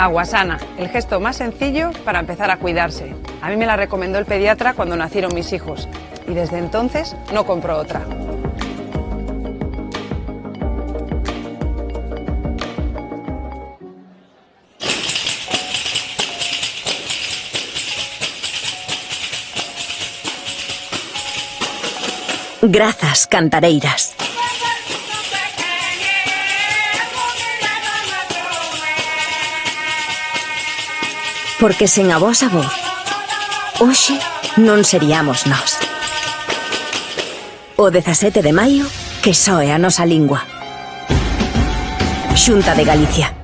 Aguasana, el gesto más sencillo para empezar a cuidarse. A mí me la recomendó el pediatra cuando nacieron mis hijos y desde entonces no compro otra. Grazas, cantareiras. Porque sen a vosa voz, hoxe non seríamos nós. O 17 de maio, que soe a nosa lingua. Xunta de Galicia.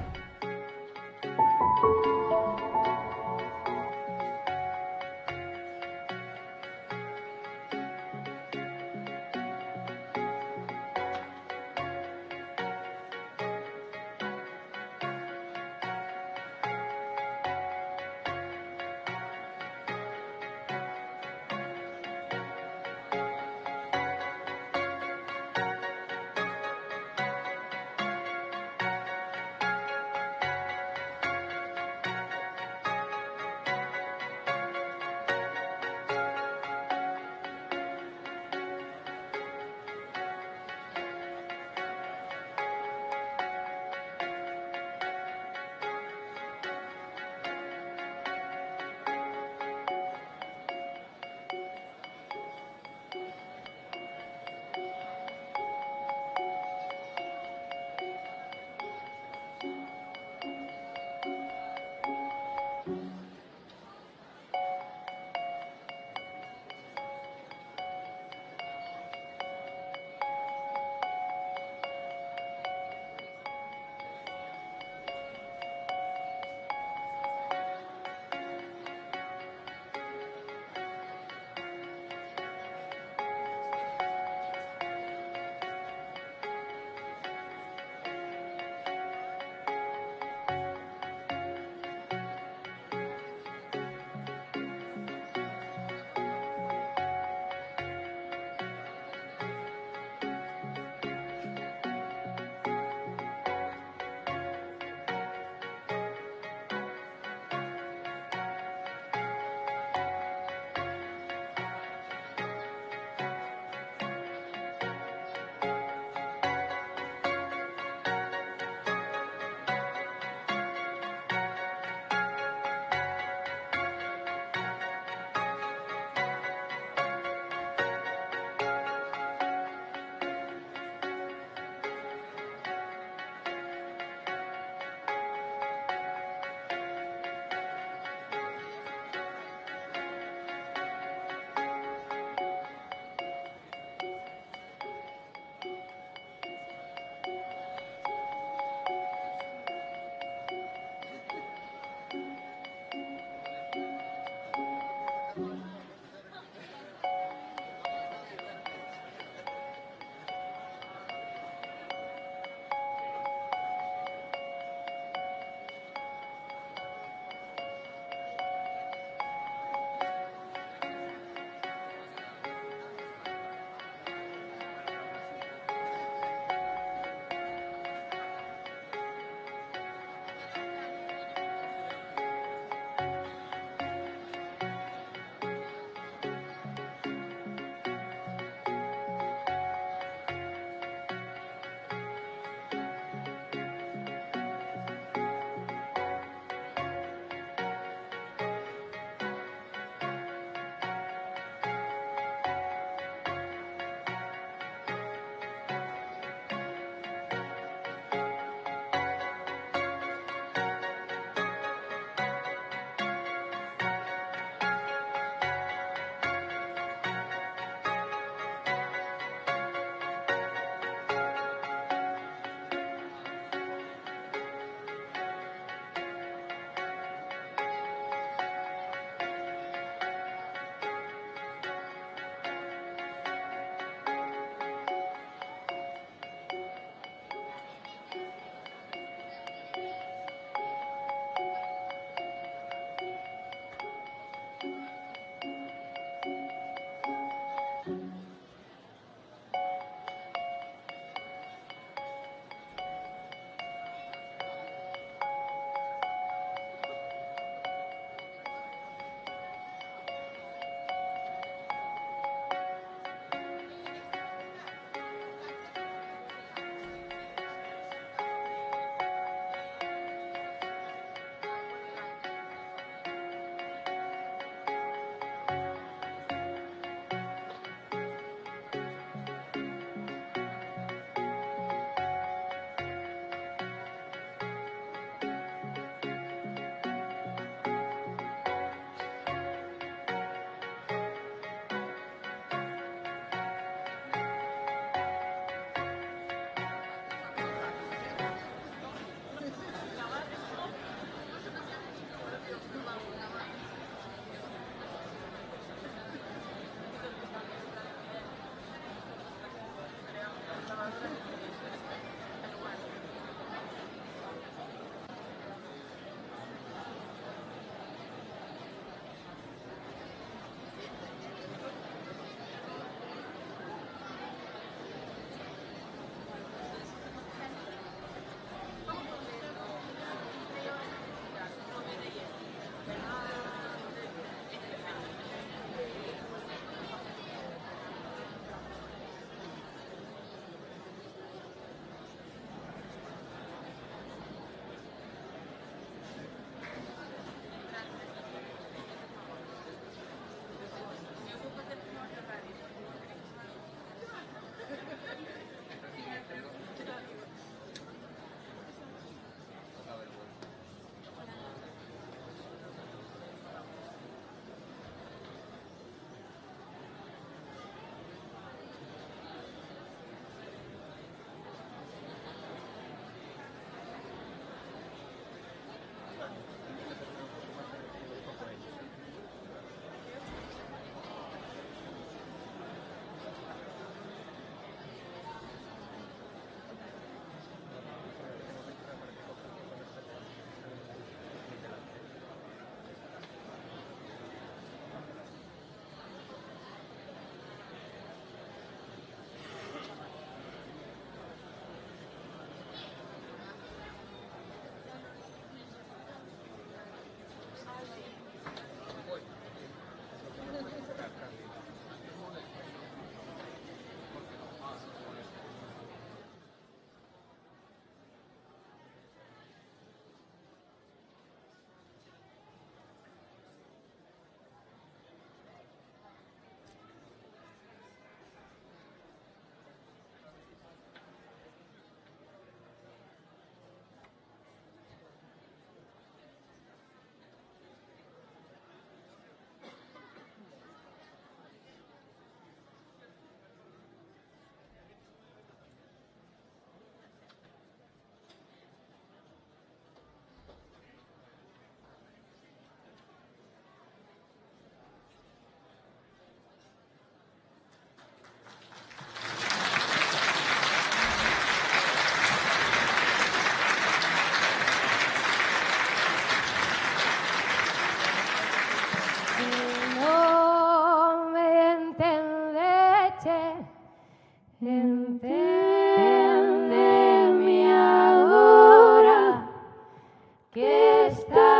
que está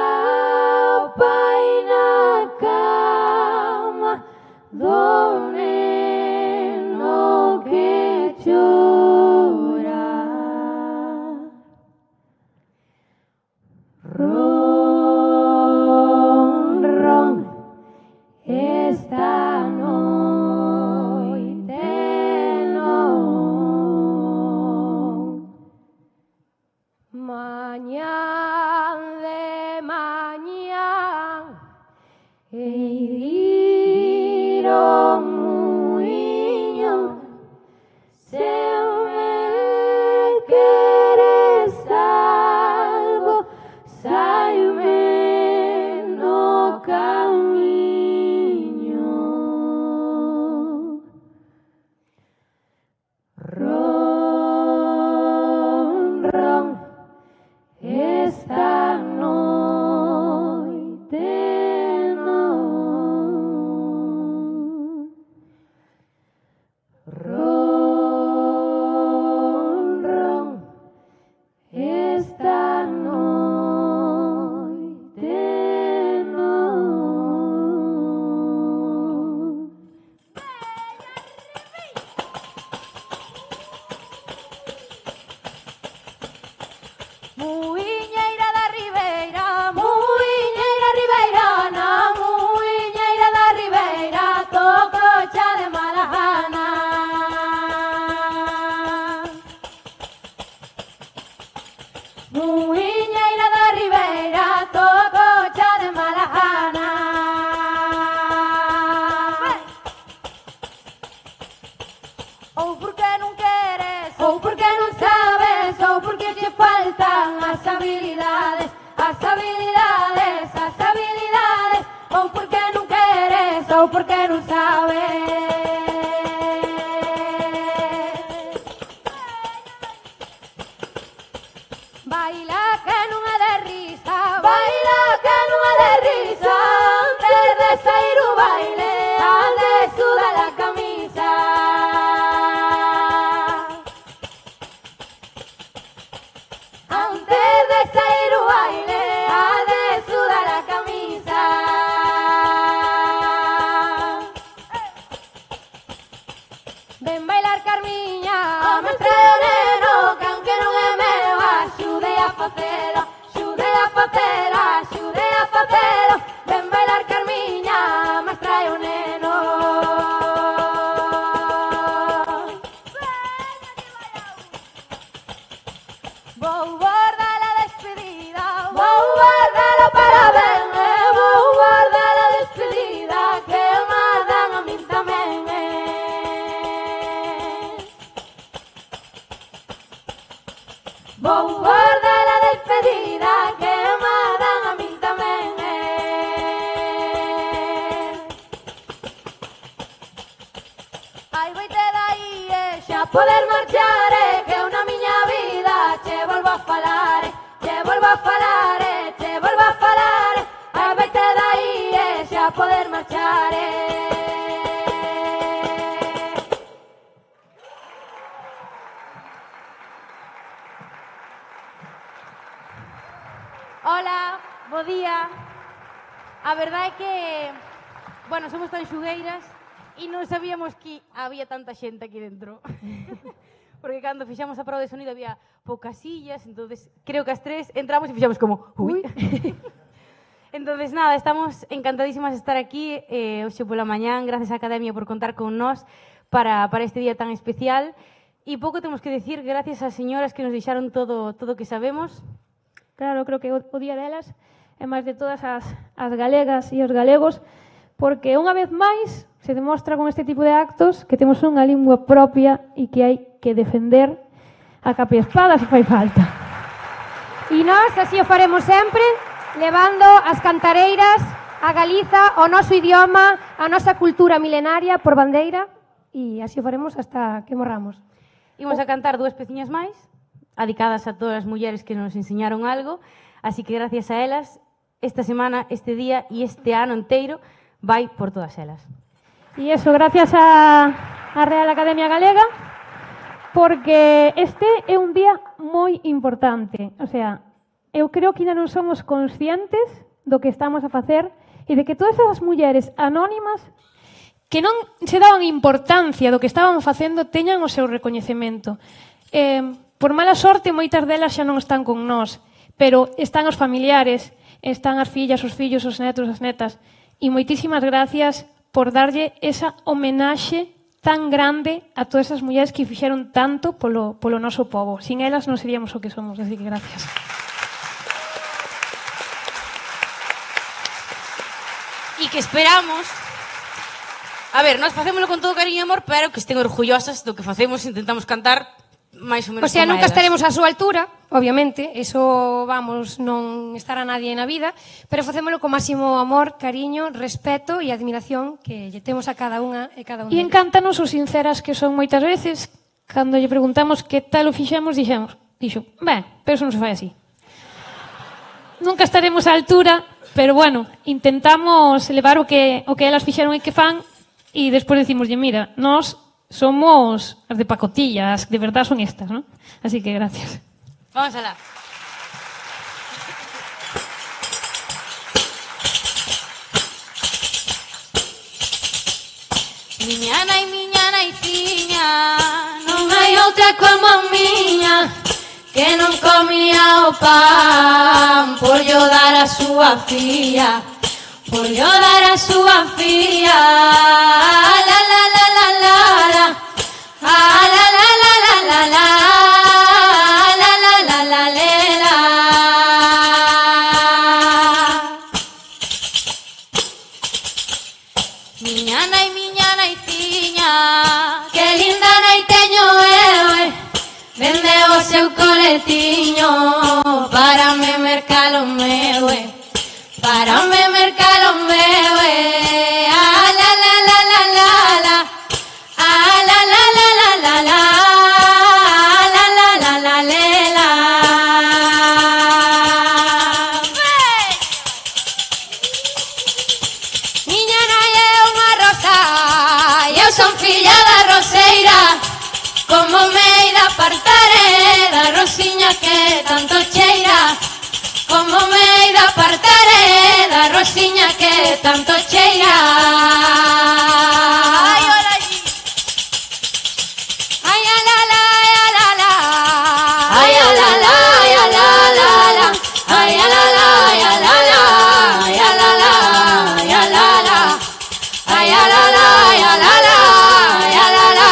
o pai na cama do neno que chora. Ron, ron, esta noite non. Mañán de mañán hei ir ao muiño, se me queres algo, saime no camiño. Ron, ron, esta noite non. Ron, ron, esta noite non. Muiñeira da Ribeira, muiñeira ribeirana, muiñeira da Ribeira, toco cha de mala gana. Muiñeira da Ribeira, toco cha de mala gana. Ou porque non queres, ou porque non sabes, ou porque che faltan as habilidades, as habilidades, as habilidades, ou porque non queres, ou porque non sabes. Baila que non é de risa, baila que non é de risa, antes de sair o baile, antes suda la camisa. Antes de sair o baile, antes suda la camisa. Ven bailar Carmiña, a mestre neno, que aunque non é meu, axude a facelo, axude a facelo, axude a facelo. Ven bailar Carmiña, a mestre o neno. Vou guardar a despedida, vou guardar o parabén, vou guardar a despedida, que me dan a min tamén. Vou guardar a despedida, que me dan a min tamén. Ai, voite dai xa poder marchar, que eu na miña vida che volvo a falar, che volvo a falar, che volvo a falar. Ai, voite dai xa poder marchar. Hola, bo día. A verdade é que, bueno, somos tan xugueiras e non sabíamos que había tanta xente aquí dentro. Porque cando fixamos a prova de sonido había poucas sillas, entonces creo que as tres entramos e fixamos como ui. Entonces nada, estamos encantadísimas de estar aquí hoxe pola mañán, gracias á Academia por contar con nós para este día tan especial. E pouco temos que decir, gracias ás señoras que nos deixaron todo o que sabemos. Claro, creo que o día delas é máis de todas as galegas e os galegos, porque unha vez máis se demostra con este tipo de actos que temos unha lingua propia e que hai que defender a capa e espada se fai falta. E nós así o faremos sempre, levando as cantareiras, a Galiza, o noso idioma, a nosa cultura milenaria por bandeira, e así o faremos hasta que morramos. Imos a cantar dúas peciñas máis, dedicadas a todas as mulleres que nos enseñaron algo, así que gracias a elas, esta semana, este día e este ano inteiro vai por todas elas. E iso gracias a Real Academia Galega, porque este é un día moi importante. O sea, eu creo que ainda non somos conscientes do que estamos a facer e de que todas esas mulleres anónimas que non se daban importancia do que estaban facendo teñan o seu recoñecemento. Por mala sorte, moitas delas xa non están con nós, pero están os familiares, están as fillas, os fillos, os netos, as netas. E moitísimas gracias por darlle esa homenaxe tan grande a todas esas mulleres que fixeron tanto polo noso povo. Sin elas non seríamos o que somos, así que gracias. E que esperamos... A ver, nós facémoslo con todo cariño e amor, pero que estén orgullosas do que facemos, intentamos cantar máis ou menos O sea, como nunca elas. estaremos á súa altura, obviamente, eso, vamos, non estará nadie na vida, pero facémolo con máximo amor, cariño, respeto e admiración que lle temos a cada unha e cada un. E encántanos os sinceras que son moitas veces, cando lle preguntamos que tal o fixemos, dixo, ben, pero eso non se fai así. Nunca estaremos á altura, pero bueno, intentamos levar o que elas fixeron e que fan, e despois decimoslle, mira, nós somos as de pacotilla, as que de verdad son estas, ¿no? Así que gracias. Vamos alá. Miña nai tiña, non hai outra como a miña, que non comía o pan por yo dar a súa filla, por yo dar a súa filla. La la la la la la, la la la la la la, la la la la la. Miña nai tiña, que linda nai teño eu, vende o seu coletiño para me mercar o meu, para me mercar o meu. Ah, la la la la la la, ah, la la la la la la, la la la la la. Miña nai é unha rosa, e eu son filla da roseira, como me hei de apartare da rosiña que tanto cheira, como me hei de apartare da rosiña que tanto cheira. Ai, hola allí. Ai, a la la, ai, a la la. Ai, a la la, ai, a la la la. Ai, a la la, ai, a la la. Ai, a la la, ai, a la la. Ai, a la la, ai, a la la. Ai, a la la,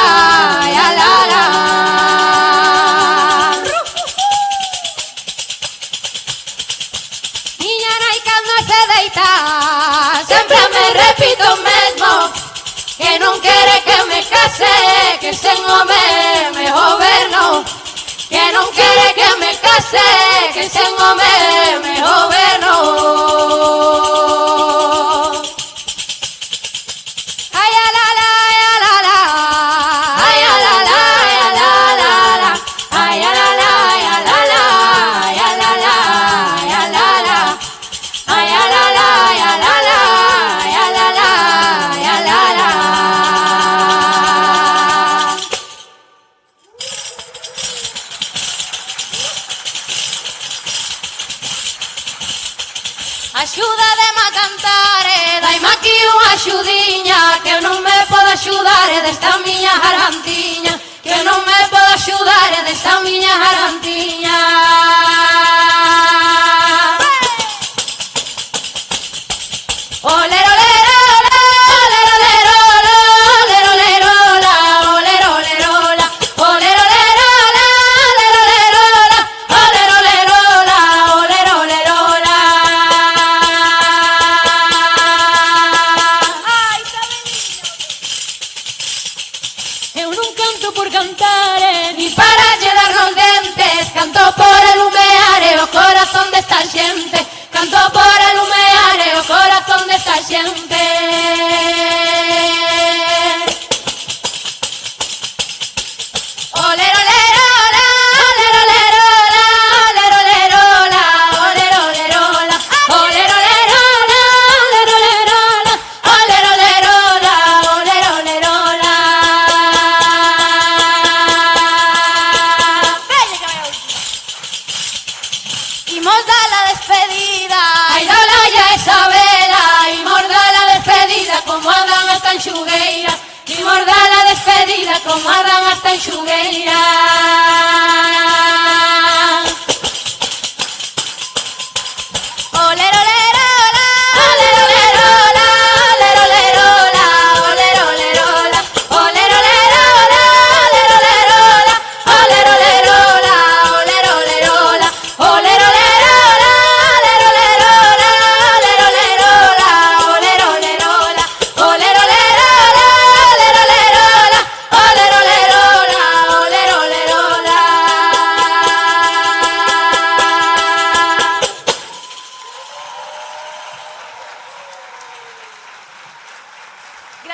ai, a la la. Miña nai cando se deita sempre me repito o mesmo, que non quere que me case, que sen home me goberno, que non quere que me case, que sen home me goberno. Ai, a la la, ai, a la la. Ai, a la la, ai, a la la la. Ai, a la la, ai, a la la. Ai, a la la, ai, a la la. Ai, a la la, ai, a la la. Ai, a la la, ai, a la la. Axúdademe a cantar, daime aquí unha axudiña, que eu non me podo axudar desta miña gargantiña, que eu non me podo axudar desta miña gargantiña. Olero, olero, olero, olero, olero, olero, olero, olero, olero, olero, olero, olero, olero, olero, olero, olero. Ai, eu non canto por cantar, ni para lle dar los dentes, canto por ilumear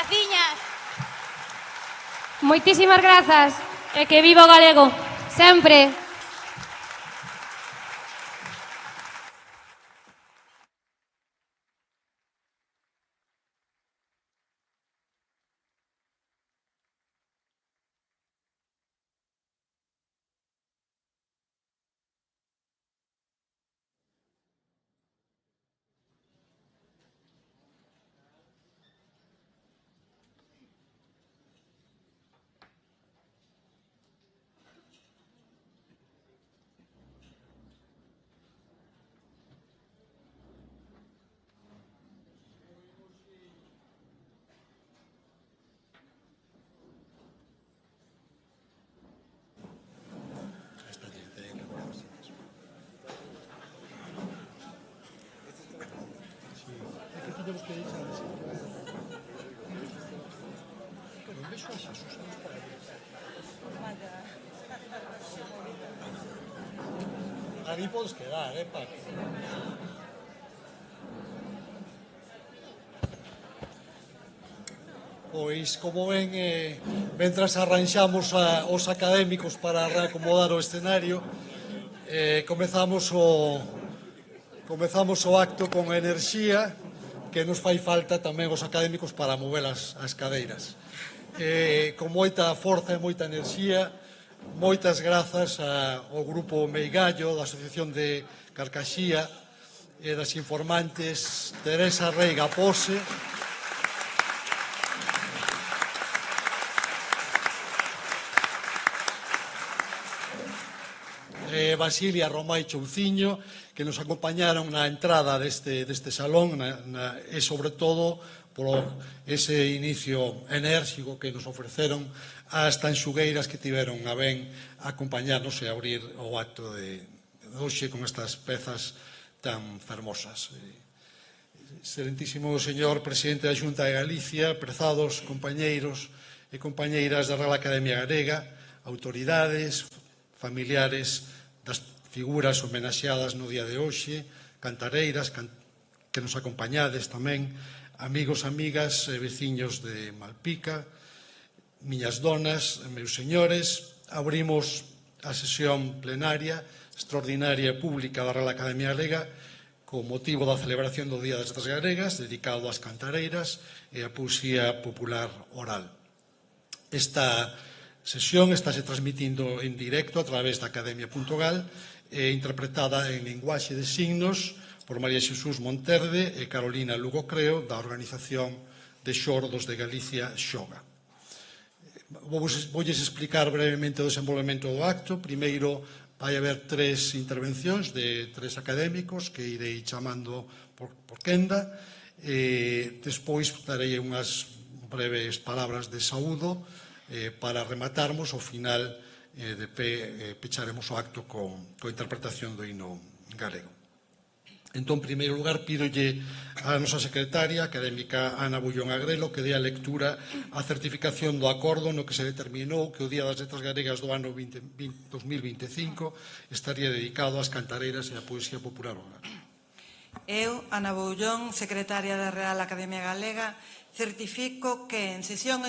Graciñas. Moitísimas grazas e que viva o galego, sempre. Aí podes quedar, Paco? Pois, como ven, mentras arranxamos os académicos para reacomodar o escenario, comezamos o acto con enerxía que nos fai falta tamén os académicos para mover as cadeiras. Con moita forza e moita enerxía, moitas grazas ao Grupo Meigallo, da Asociación de Carcaxía e das informantes Teresa Reiga Pose, Basilia Romai Chouciño, que nos acompañaron na entrada deste salón e, sobre todo, por ese inicio enérxico que nos ofreceron as tanxugueiras que tiveron a ben acompañarnos e abrir o acto de hoxe con estas pezas tan fermosas. Excelentísimo señor presidente da Xunta de Galicia, prezados compañeiros e compañeiras da Real Academia Galega, autoridades, familiares das figuras homenaxeadas no día de hoxe, cantareiras que nos acompañades tamén, amigos, amigas e veciños de Malpica, miñas donas, meus señores, abrimos a sesión plenaria extraordinaria e pública da Real Academia Galega con motivo da celebración do Día das Letras Galegas, dedicado ás cantareiras e á poesía popular oral. Esta sesión estáse transmitindo en directo a través da Academia.gal e interpretada en linguaxe de signos por María Xesús Monterde e Carolina Lugo Creo da Organización de Xordos de Galicia, Xoga. Voulles explicar brevemente o desenvolvemento do acto. Primeiro vai haber 3 intervencións de 3 académicos que irei chamando por quenda. Despois darei unhas breves palabras de saúdo para rematarmos. Ao final de pé pecharemos o acto con interpretación do himno galego. Entón, en primeiro lugar, pídolle a nosa secretaria académica Ana Bullón Agrelo que dé a lectura a certificación do acordo no que se determinou que o Día das Letras Galegas do ano 2025 estaría dedicado ás cantareiras e á poesía popular oral. Eu, Ana Bullón, secretaria da Real Academia Galega, certifico que en sesión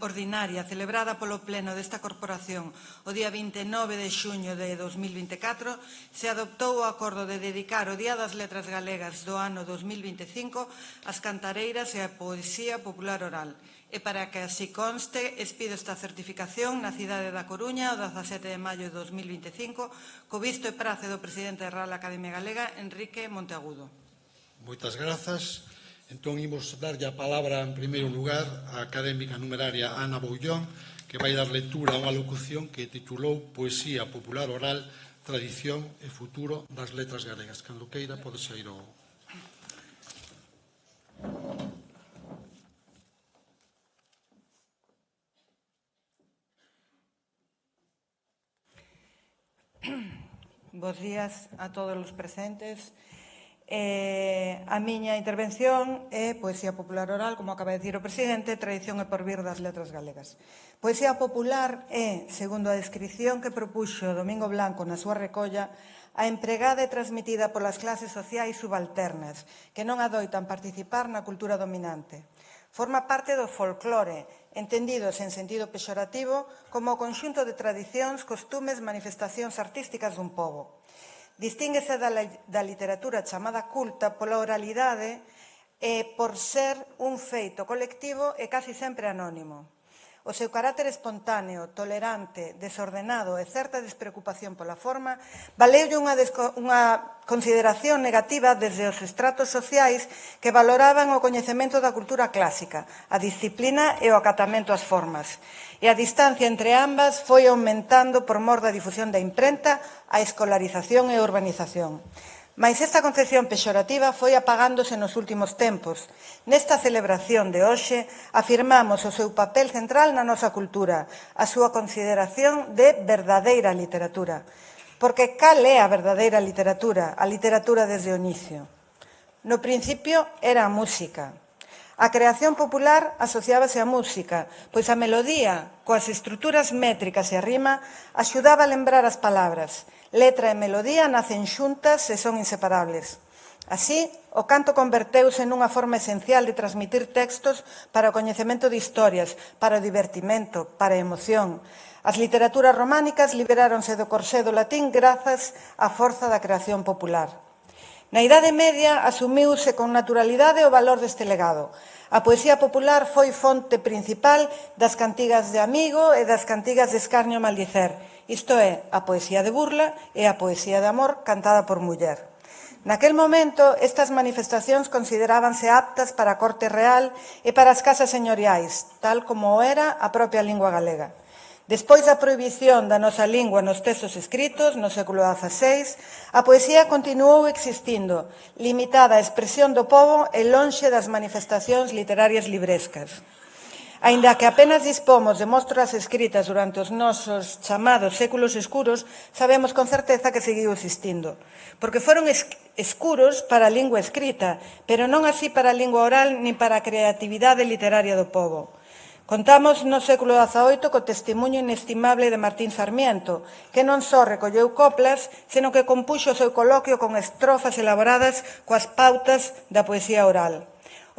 ordinaria celebrada polo Pleno desta Corporación o día 29 de xuño de 2024 se adoptou o acordo de dedicar o Día das Letras Galegas do ano 2025 ás cantareiras e á poesía popular oral. E para que así conste, expido esta certificación na cidade da Coruña o 17 de maio de 2025 co visto e prace do presidente da Real Academia Galega, Enrique Monteagudo. Moitas grazas. Entón, imos darlle a palabra, en primeiro lugar, á académica numeraria Ana Bullón, que vai dar lectura a unha locución que titulou Poesía Popular Oral, Tradición e Futuro das Letras Galegas. Cando queira, pode sair o... Bos días a todos os presentes. A miña intervención é Poesía Popular Oral, como acaba de dicir o presidente, Tradición e Porvir das Letras Galegas. Poesía popular é, segundo a descrición que propuxo Domingo Blanco na súa recolla, a empregada e transmitida polas clases sociais subalternas, que non adoitan participar na cultura dominante. Forma parte do folclore, entendidos en sentido pexorativo como o conxunto de tradicións, costumes, manifestacións artísticas dun pobo. Distínguese da literatura chamada culta pola oralidade e por ser un feito colectivo e casi sempre anónimo. O seu carácter espontáneo, tolerante, desordenado e certa despreocupación pola forma valeulle unha consideración negativa desde os estratos sociais que valoraban o coñecemento da cultura clásica, a disciplina e o acatamento ás formas. E a distancia entre ambas foi aumentando por mor da difusión da imprenta, a escolarización e a urbanización. Mais esta concepción pexorativa foi apagándose nos últimos tempos. Nesta celebración de hoxe afirmamos o seu papel central na nosa cultura, a súa consideración de verdadeira literatura. Porque cal é a verdadeira literatura? A literatura desde o inicio. No principio era a música. A creación popular asociábase á música, pois a melodía, coas estruturas métricas e a rima, axudaba a lembrar as palabras. Letra e melodía nacen xuntas e son inseparables. Así, o canto converteuse nunha forma esencial de transmitir textos para o coñecemento de historias, para o divertimento, para a emoción. As literaturas románicas liberáronse do corsé do latín grazas á forza da creación popular. Na Idade Media asumiuse con naturalidade o valor deste legado. A poesía popular foi fonte principal das cantigas de amigo e das cantigas de escarnio e maldicer, isto é, a poesía de burla e a poesía de amor cantada por muller. Naquel momento, estas manifestacións considerábanse aptas para a corte real e para as casas señoriais, tal como era a propia lingua galega. Despois da prohibición da nosa lingua nos textos escritos, no século XVI, a poesía continuou existindo, limitada á expresión do pobo e lonxe das manifestacións literarias librescas. Aínda que apenas dispomos de mostras escritas durante os nosos chamados séculos escuros, sabemos con certeza que seguiu existindo, porque foron escuros para a lingua escrita, pero non así para a lingua oral ni para a creatividade literaria do pobo. Contamos no século XVIII co testemunho inestimable de Martín Sarmiento, que non só recolleu coplas, senón que compuxo o seu coloquio con estrofas elaboradas coas pautas da poesía oral.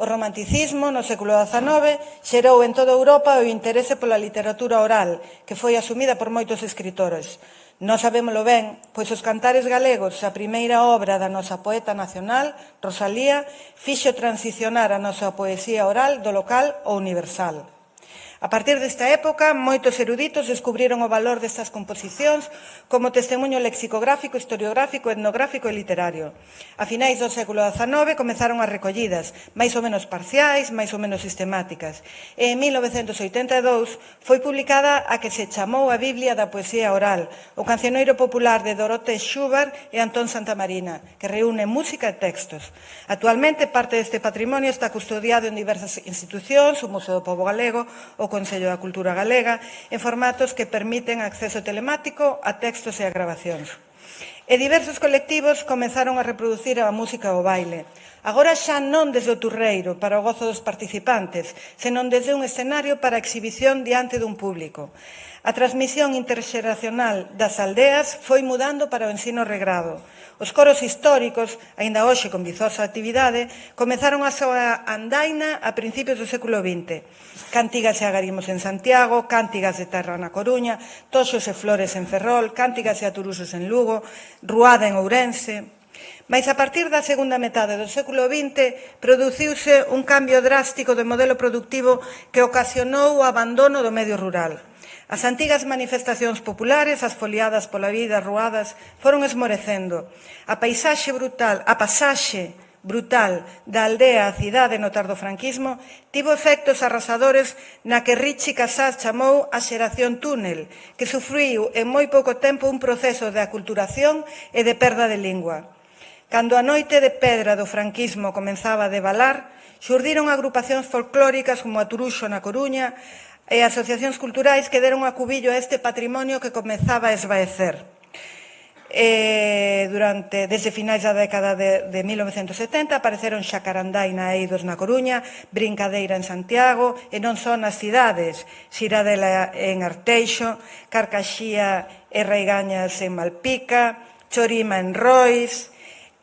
O romanticismo, no século XIX, xerou en toda Europa o interese pola literatura oral, que foi asumida por moitos escritores. Nós sabémolo ben, pois os cantares galegos, a primeira obra da nosa poeta nacional, Rosalía, fixo transicionar a nosa poesía oral do local ao universal. A partir desta época, moitos eruditos descubriron o valor destas composicións como testemunho lexicográfico, historiográfico, etnográfico e literario. A finais do século XIX comezaron as recollidas, máis ou menos parciais, máis ou menos sistemáticas. E en 1982 foi publicada a que se chamou a Biblia da Poesía Oral, o cancioneiro popular de Dorothée Schubert e Antón Santamarina, que reúne música e textos. Actualmente, parte deste patrimonio está custodiado en diversas institucións, o Museo do Pobo Galego, o Consello da Cultura Galega, en formatos que permiten acceso telemático a textos e a grabacións. E diversos colectivos comenzaron a reproducir a música ao baile. Agora xa non desde o turreiro para o gozo dos participantes, senón desde un escenario para a exhibición diante dun público. A transmisión interxeracional das aldeas foi mudando para o ensino regrado. Os coros históricos, aínda hoxe con vizosa actividade, comezaron a súa andaina a principios do século XX. Cántigas e agarimos en Santiago, cántigas de terra na Coruña, toxos e flores en Ferrol, cántigas e aturusos en Lugo, ruada en Ourense. Mais a partir da segunda metade do século XX produciuse un cambio drástico do modelo productivo que ocasionou o abandono do medio rural. As antigas manifestacións populares, as foliadas pola vida, ruadas, foron esmorecendo. A pasaxe brutal da aldea á cidade no tardofranquismo tivo efectos arrasadores na que Richie Casas chamou a xeración túnel, que sufriu en moi pouco tempo un proceso de aculturación e de perda de lingua. Cando a noite de pedra do franquismo comenzaba a devalar, xurdiron agrupacións folclóricas como a Turuxo na Coruña e asociacións culturais que deron a cubillo a este patrimonio que comezaba a esvaecer. Desde finais da década de 1970 apareceron xacarandai na Eidos na Coruña, brincadeira en Santiago e non só nas cidades, Xiradela en Arteixo, Carcaxía e Raigañas en Malpica, Chorima en Rois,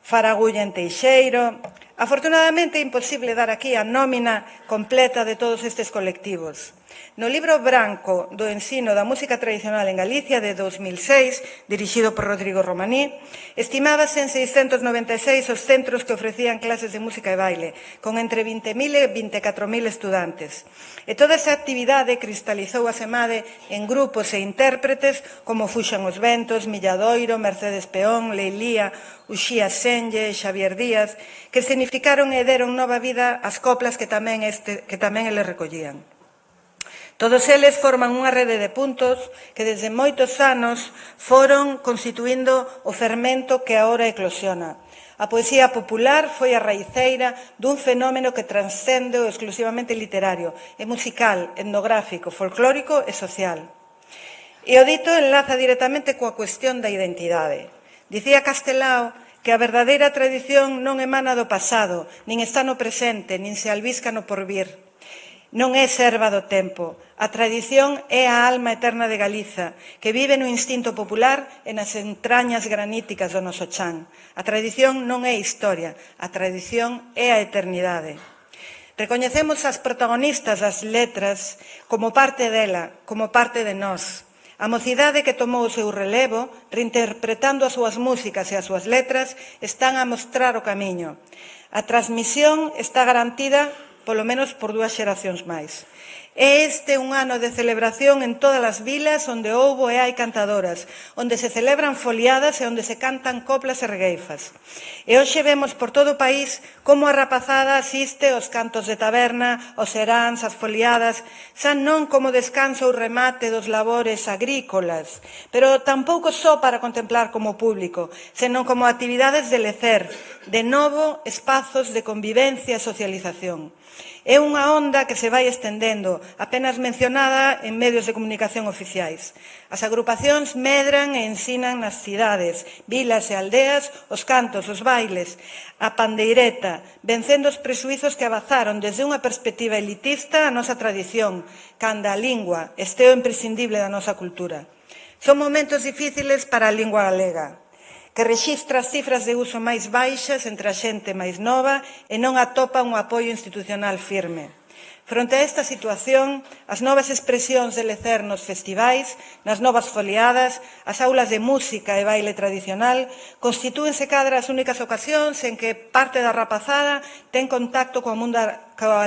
Faragulla en Teixeiro, Afortunadamente, é imposible dar aquí a nómina completa de todos estes colectivos. No libro branco do ensino da música tradicional en Galicia de 2006, dirixido por Rodrigo Romaní, estimábase en 696 os centros que ofrecían clases de música e baile, con entre 20.000 e 24.000 estudantes. E toda esa actividade cristalizou a semade en grupos e intérpretes como Fuxan os Ventos, Milladoiro, Mercedes Peón, Leilía, Uxía Senlle e Xavier Díaz, que significaron e deron nova vida ás coplas que tamén eles recollían. Todos eles forman unha rede de puntos que desde moitos anos foron constituindo o fermento que agora eclosiona. A poesía popular foi a raiceira dun fenómeno que transcende o exclusivamente literario, é musical, etnográfico, folclórico e social. E o dito enlaza directamente coa cuestión da identidade. Dicía Castelao que a verdadeira tradición non emana do pasado, nin está no presente, nin se albisca no porvir. Non é serva do tempo. A tradición é a alma eterna de Galiza, que vive no instinto popular e nas entrañas graníticas do noso chan. A tradición non é historia, a tradición é a eternidade. Recoñecemos as protagonistas das letras como parte dela, como parte de nós. A mocidade que tomou o seu relevo, reinterpretando as súas músicas e as súas letras, están a mostrar o camiño. A transmisión está garantida polo menos por 2 xeracións máis. É este un ano de celebración en todas as vilas onde houbo e hai cantadoras, onde se celebran foliadas e onde se cantan coplas e regueifas. E hoxe vemos por todo o país como a rapazada asiste aos cantos de taberna, aos seráns, as foliadas, xa non como descanso ou remate dos labores agrícolas, pero tampouco só para contemplar como público, senón como actividades de lecer, de novo espazos de convivencia e socialización. É unha onda que se vai estendendo, apenas mencionada en medios de comunicación oficiais. As agrupacións medran e ensinan nas cidades, vilas e aldeas os cantos, os bailes, a pandeireta, vencendo os presuizos que abazaron desde unha perspectiva elitista a nosa tradición, canda a lingua, esteo imprescindible da nosa cultura. Son momentos difíciles para a lingua galega, que rexistra as cifras de uso máis baixas entre a xente máis nova e non atopa un apoio institucional firme. Fronte a esta situación, as novas expresións de lecer nos festivais, nas novas foliadas, as aulas de música e baile tradicional, constitúense cadra as únicas ocasións en que parte da rapazada ten contacto coa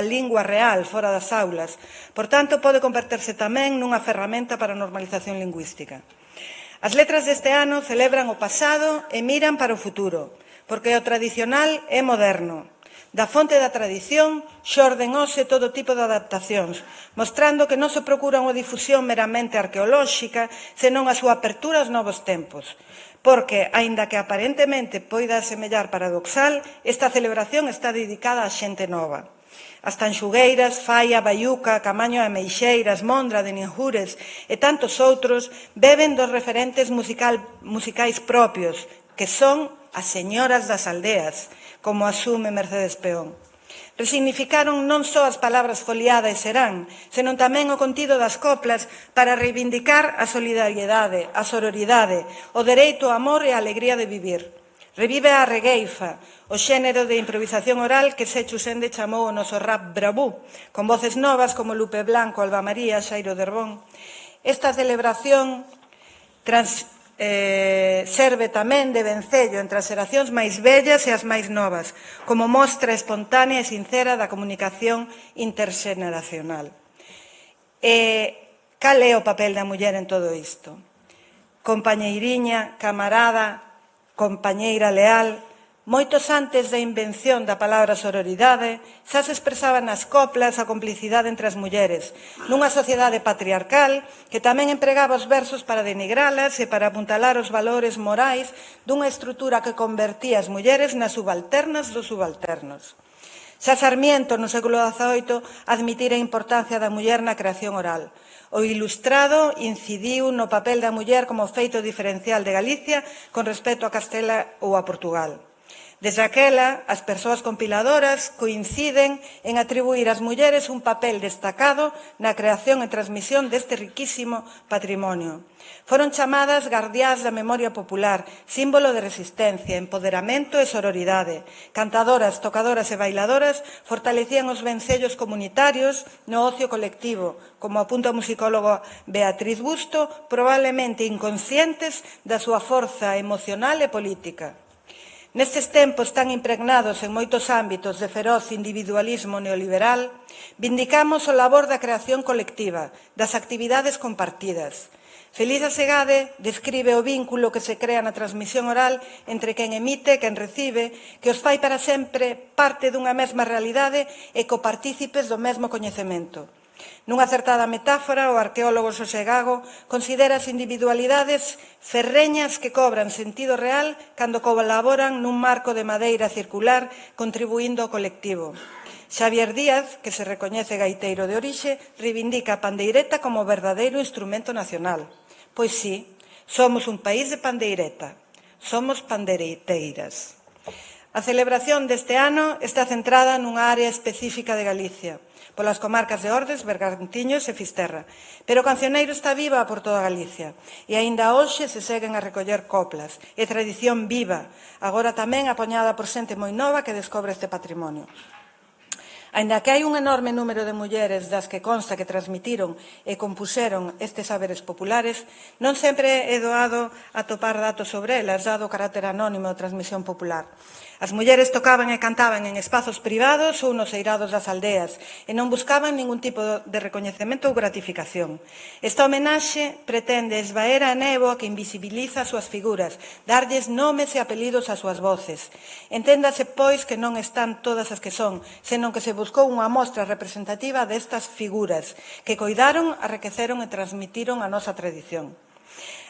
lingua real fora das aulas. Por tanto, pode converterse tamén nunha ferramenta para a normalización lingüística. As letras deste ano celebran o pasado e miran para o futuro, porque o tradicional é moderno. Da fonte da tradición xorden hoxe todo tipo de adaptacións, mostrando que non se procura unha difusión meramente arqueolóxica, senón a súa apertura aos novos tempos. Porque, aínda que aparentemente poida semellar paradoxal, esta celebración está dedicada á xente nova. As Tanxugueiras, Faia, Baiuca, Camaño e Meixeiras, Mondra, de Ninjures e tantos outros beben dos referentes musicais propios, que son as señoras das aldeas, como asume Mercedes Peón. Resignificaron non só as palabras foliada e serán, senón tamén o contido das coplas para reivindicar a solidariedade, a sororidade, o dereito ao amor e a alegría de vivir. Revive a regueifa, o xénero de improvisación oral que Sechu Sende chamou o noso rap bravú, con voces novas como Lupe Blanco, Alba María, Xairo Derbón. Esta celebración serve tamén de vencello entre as xeracións máis vellas e as máis novas, como mostra espontánea e sincera da comunicación interxeneracional. Cal é o papel da muller en todo isto? Compañeiriña, camarada, compañeira leal. Moitos antes da invención da palabra sororidade, xa se expresaba nas coplas a complicidade entre as mulleres, nunha sociedade patriarcal que tamén empregaba os versos para denigralas e para apuntalar os valores morais dunha estrutura que convertía as mulleres nas subalternas dos subalternos. Xa Sarmiento, no século XVIII, admitira a importancia da muller na creación oral. O Ilustrado incidiu no papel da muller como feito diferencial de Galicia con respecto a Castela ou a Portugal. Desde aquela, as persoas compiladoras coinciden en atribuir ás mulleres un papel destacado na creación e transmisión deste riquísimo patrimonio. Foron chamadas guardiás da memoria popular, símbolo de resistencia, empoderamento e sororidade. Cantadoras, tocadoras e bailadoras fortalecían os vencellos comunitarios no ocio colectivo, como apunta o musicólogo Beatriz Busto, probablemente inconscientes da súa forza emocional e política. Nestes tempos tan impregnados en moitos ámbitos de feroz individualismo neoliberal, vindicamos o labor da creación colectiva, das actividades compartidas. Feliz Asegade describe o vínculo que se crea na transmisión oral entre quen emite e quen recibe, que os fai para sempre parte dunha mesma realidade e copartícipes do mesmo coñecemento. Nunha acertada metáfora, o arqueólogo Xosé Gago considera as individualidades ferreñas que cobran sentido real cando colaboran nun marco de madeira circular contribuindo ao colectivo. Xavier Díaz, que se recoñece gaiteiro de orixe, reivindica a pandeireta como verdadeiro instrumento nacional. Pois sí, somos un país de pandeireta, somos pandeireteiras. A celebración deste ano está centrada nunha área específica de Galicia, polas comarcas de Ordes, Bergantiños e Fisterra. Pero o cancioneiro está viva por toda Galicia e aínda hoxe se seguen a recoller coplas. É tradición viva, agora tamén apoñada por xente moi nova que descobre este patrimonio. Aínda que hai un enorme número de mulleres das que consta que transmitiron e compuseron estes saberes populares, non sempre é doado atopar datos sobre elas, dado o carácter anónimo da transmisión popular. As mulleres tocaban e cantaban en espazos privados ou nos eirados das aldeas e non buscaban ningún tipo de recoñecemento ou gratificación. Esta homenaxe pretende esvaer a néboa que invisibiliza as súas figuras, darlles nomes e apelidos ás súas voces. Enténdase, pois, que non están todas as que son, senón que se buscou unha mostra representativa destas figuras que coidaron, arrequeceron e transmitiron a nosa tradición.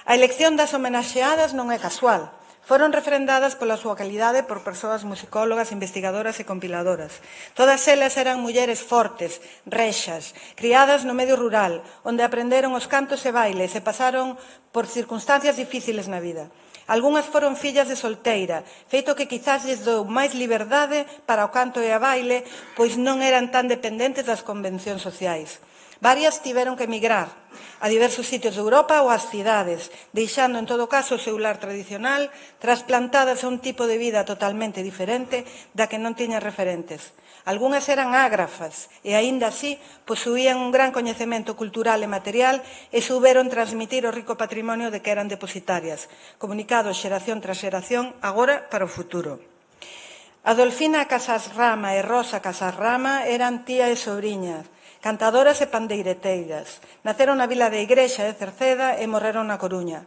A elección das homenaxeadas non é casual. Foron refrendadas pola súa calidade por persoas musicólogas, investigadoras e compiladoras. Todas elas eran mulleres fortes, rexas, criadas no medio rural, onde aprenderon os cantos e bailes e pasaron por circunstancias difíciles na vida. Algunhas foron fillas de solteira, feito que quizás lles dou máis liberdade para o canto e a baile, pois non eran tan dependentes das convencións sociais. Varias tiveron que emigrar a diversos sitios de Europa ou ás cidades, deixando en todo caso o seu lar tradicional, trasplantadas a un tipo de vida totalmente diferente da que non tiñan referentes. Algunhas eran ágrafas e, aínda así, posuían un gran coñecemento cultural e material e souberon transmitir o rico patrimonio de que eran depositarias, comunicados xeración tras xeración, agora para o futuro. Adolfina Casas Rama e Rosa Casas Rama eran tía e sobrinhas, cantadoras e pandeireteiras. Naceron na vila de Igrexa de Cerceda e morreron na Coruña.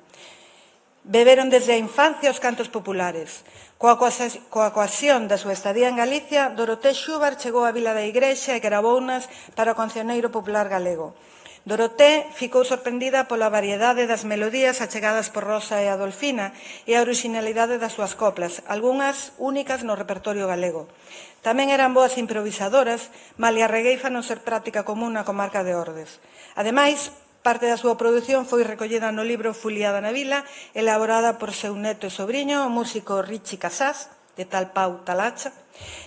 Beberon desde a infancia os cantos populares. Coa ocasión da súa estadía en Galicia, Doroté Xúbar chegou á vila da Igrexa e gravounas para o cancioneiro popular galego. Doroté ficou sorprendida pola variedade das melodías achegadas por Rosa e Adolfina e a originalidade das súas coplas, algunhas únicas no repertorio galego. Tamén eran boas improvisadoras, malia a regueifa non ser práctica común na comarca de Ordes. Ademais, parte da súa produción foi recollida no libro Fuliada na Vila, elaborada por seu neto e sobrinho, o músico Richi Casás, de tal pau tal hacha,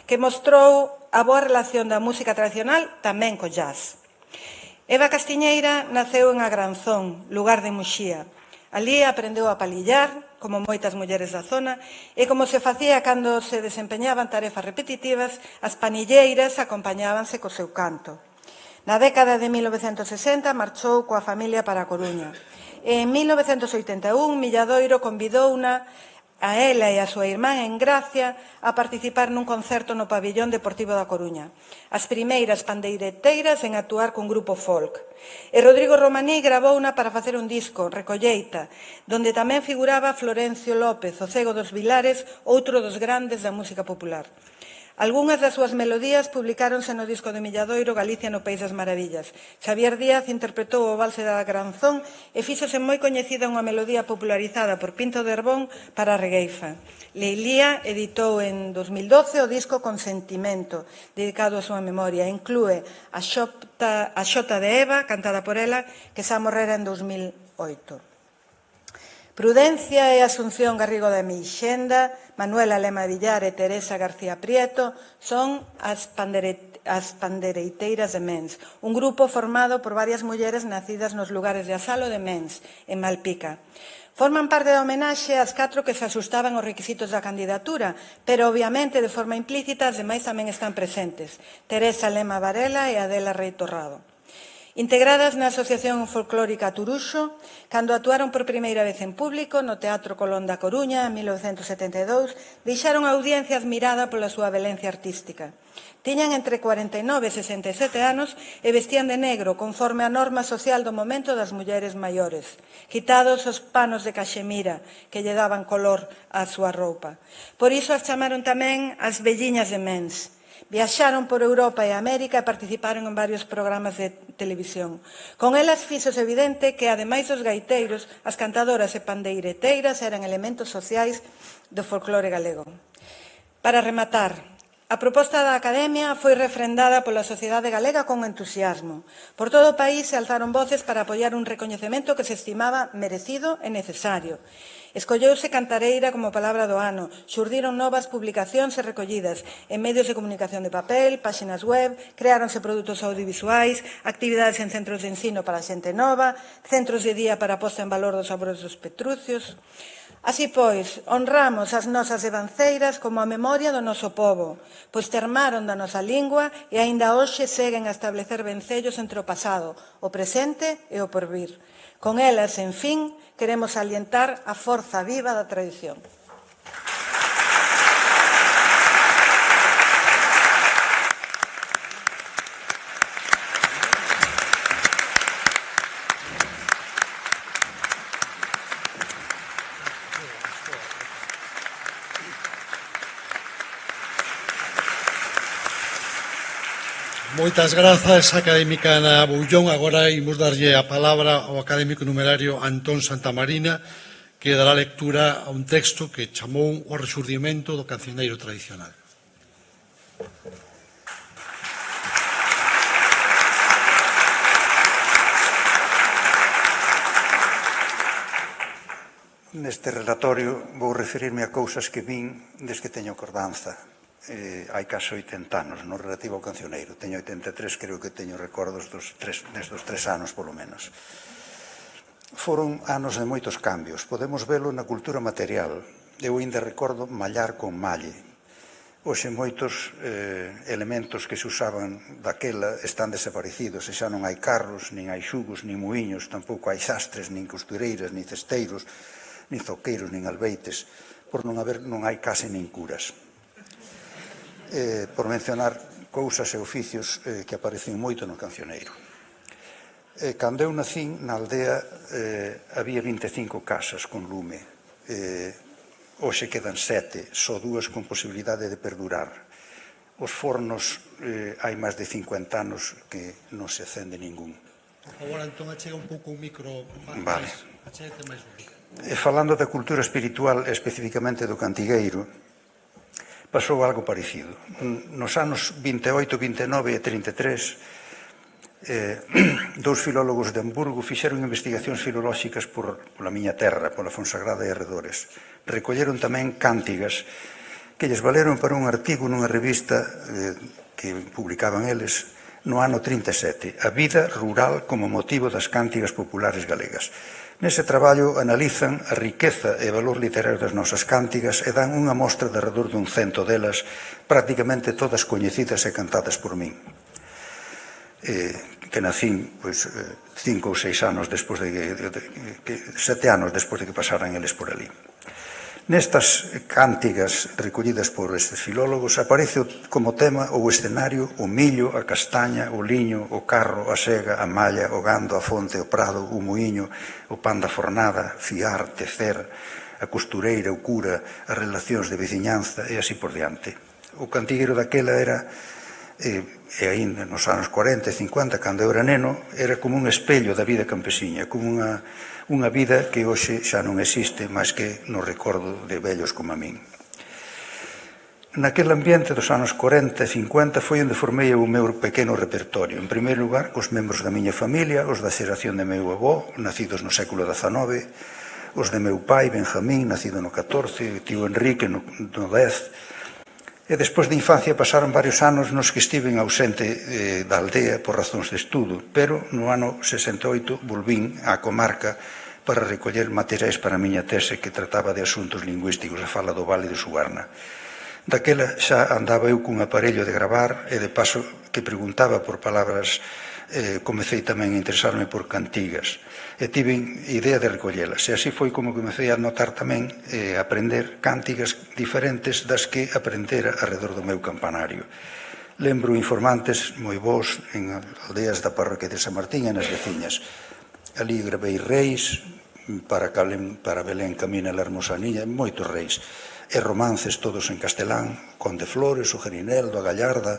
que mostrou a boa relación da música tradicional tamén co jazz. Eva Castiñeira naceu en Agranzón, lugar de Muxía. Alí aprendeu a palillar, como moitas mulleres da zona, e como se facía cando se desempeñaban tarefas repetitivas, as panilleiras acompañábanse co seu canto. Na década de 1960 marchou coa familia para a Coruña. E en 1981 Milladoiro convidouna a ela e a súa irmán en Gracia a participar nun concerto no pabillón deportivo da Coruña. As primeiras pandeireteiras en actuar cun grupo folk. E Rodrigo Romaní gravouna para facer un disco, Recolleita, donde tamén figuraba Florencio López, o cego dos Vilares, outro dos grandes da música popular. Algunhas das súas melodías publicáronse no disco de Milladoiro Galicia no País das Maravillas. Xavier Díaz interpretou o Valse da Granzón e fíxose moi coñecida unha melodía popularizada por Pinto de Herbón para a regueifa. Leilía editou en 2012 o disco Consentimento, dedicado á súa memoria. Inclúe a Xota de Eva, cantada por ela, que xa morrera en 2008. Prudencia e Asunción Garrigo da Meixenda, Manuela Lema Villar e Teresa García Prieto son as pandereiteiras de Mens, un grupo formado por varias mulleres nacidas nos lugares de Asalo de Mens, en Malpica. Forman parte da homenaxe ás 4 que se asustaban aos requisitos da candidatura, pero obviamente de forma implícita as demais tamén están presentes, Teresa Lema Varela e Adela Rei Torrado. Integradas na Asociación Folclórica Turuxo, cando actuaron por primeira vez en público no Teatro Colón da Coruña en 1972, deixaron a audiencia admirada pola súa velencia artística. Tiñan entre 49 e 67 anos e vestían de negro conforme a norma social do momento das mulleres maiores, quitados os panos de caxemira que lle daban color á súa roupa. Por iso as chamaron tamén as velliñas de Mens. Viaxaron por Europa e América e participaron en varios programas de televisión. Con elas fixos evidente que, ademais dos gaiteiros, as cantadoras e pandeireteiras eran elementos sociais do folclore galego. Para rematar, a proposta da Academia foi refrendada pola sociedade galega con entusiasmo. Por todo o país se alzaron voces para apoiar un recoñecemento que se estimaba merecido e necesario. Escolleuse Cantareira como palabra do ano, xurdiron novas publicacións e recollidas en medios de comunicación de papel, páxinas web, creáronse produtos audiovisuais, actividades en centros de ensino para a xente nova, centros de día para a posta en valor dos sabores dos petrucios. Así pois, honramos as nosas devanceiras como a memoria do noso pobo, pois termaron da nosa lingua e aínda hoxe seguen a establecer vencellos entre o pasado, o presente e o porvir. Con elas, en fin, queremos alientar a forza viva da tradición. Moitas grazas, académica Ana Boullón. Agora imos darlle a palabra ao académico numerario Antón Santamarina, que dará lectura a un texto que chamou o resurdimento do cancioneiro tradicional. Neste relatorio vou referirme a cousas que vin desde que teño cordanza. Hai case 80 anos no relativo ao cancioneiro. Teño 83, creo que teño recordos desdos 3 anos, polo menos. Foron anos de moitos cambios. Podemos velo na cultura material. Eu ainda recordo mallar con malle. Hoxe moitos elementos que se usaban daquela están desaparecidos e xa non hai carros, nin hai xugos, nin muiños, tampouco hai xastres, nin costureiras, nin cesteiros, nin zoqueiros, nin albeites. Por non hai case nin curas. Por mencionar cousas e oficios que aparecen moito no cancioneiro. Cando eu nacín, na aldea había 25 casas con lume. Hoxe quedan 7, só 2 con posibilidade de perdurar. Os fornos hai máis de 50 anos que non se acende ningún. Por favor, Antón, achega un pouco o micro. Vale. Achégate máis o micro. Falando da cultura espiritual, especificamente do cantigueiro, pasou algo parecido. Nos anos 28, 29 e 33, dous filólogos de Hamburgo fixeron investigacións filolóxicas pola miña terra, pola Fonsagrada e arredores. Recolleron tamén cántigas que lles valeron para un artigo nunha revista que publicaban eles no ano 37, A vida rural como motivo das cántigas populares galegas. Nese traballo analizan a riqueza e valor literario das nosas cántigas e dan unha mostra de alrededor dun 100 delas, prácticamente todas coñecidas e cantadas por min. Que nacín 5 ou 6 anos despois de 7 anos despois de que pasaran eles por ali. Nestas cántigas recollidas por estes filólogos aparece como tema o escenario, o millo, a castaña, o liño, o carro, a sega, a malla, o gando, a fonte, o prado, o muiño, o pan da fornada, fiar, tecer, a costureira, o cura, as relacións de veciñanza e así por diante. O cantigueiro daquela era, e aínda nos anos 40 e 50, cando eu era neno, era como un espello da vida campesiña, como unha vida que hoxe xa non existe, máis que no recordo de vellos como a min. Naquele ambiente dos anos 40 e 50 foi onde formei o meu pequeno repertorio. En primeiro lugar, cos membros da miña familia, os da xeración de meu avó, nacidos no século XIX, os de meu pai, Benjamín, nacido no 14, tío Enrique no 10. E despois de infancia pasaron varios anos nos que estiven ausente da aldea por razóns de estudo, pero no ano 68 volvín á comarca para recoller materiais para a miña tese que trataba de asuntos lingüísticos, a fala do Vale do Subarna. Daquela xa andaba eu cun aparello de gravar e de paso que preguntaba por palabras, comecei tamén a interesarme por cantigas e tive idea de recollelas. E así foi como comecei a notar tamén aprender cántigas diferentes das que aprendera arredor do meu campanario. Lembro informantes moi bons en aldeas da parroquia de San Martín e nas veciñas. Ali gravei reis, para Belén camina la hermosanilla, moitos reis. E romances todos en castelán, Conde Flores, o Gerineldo, a Gallarda,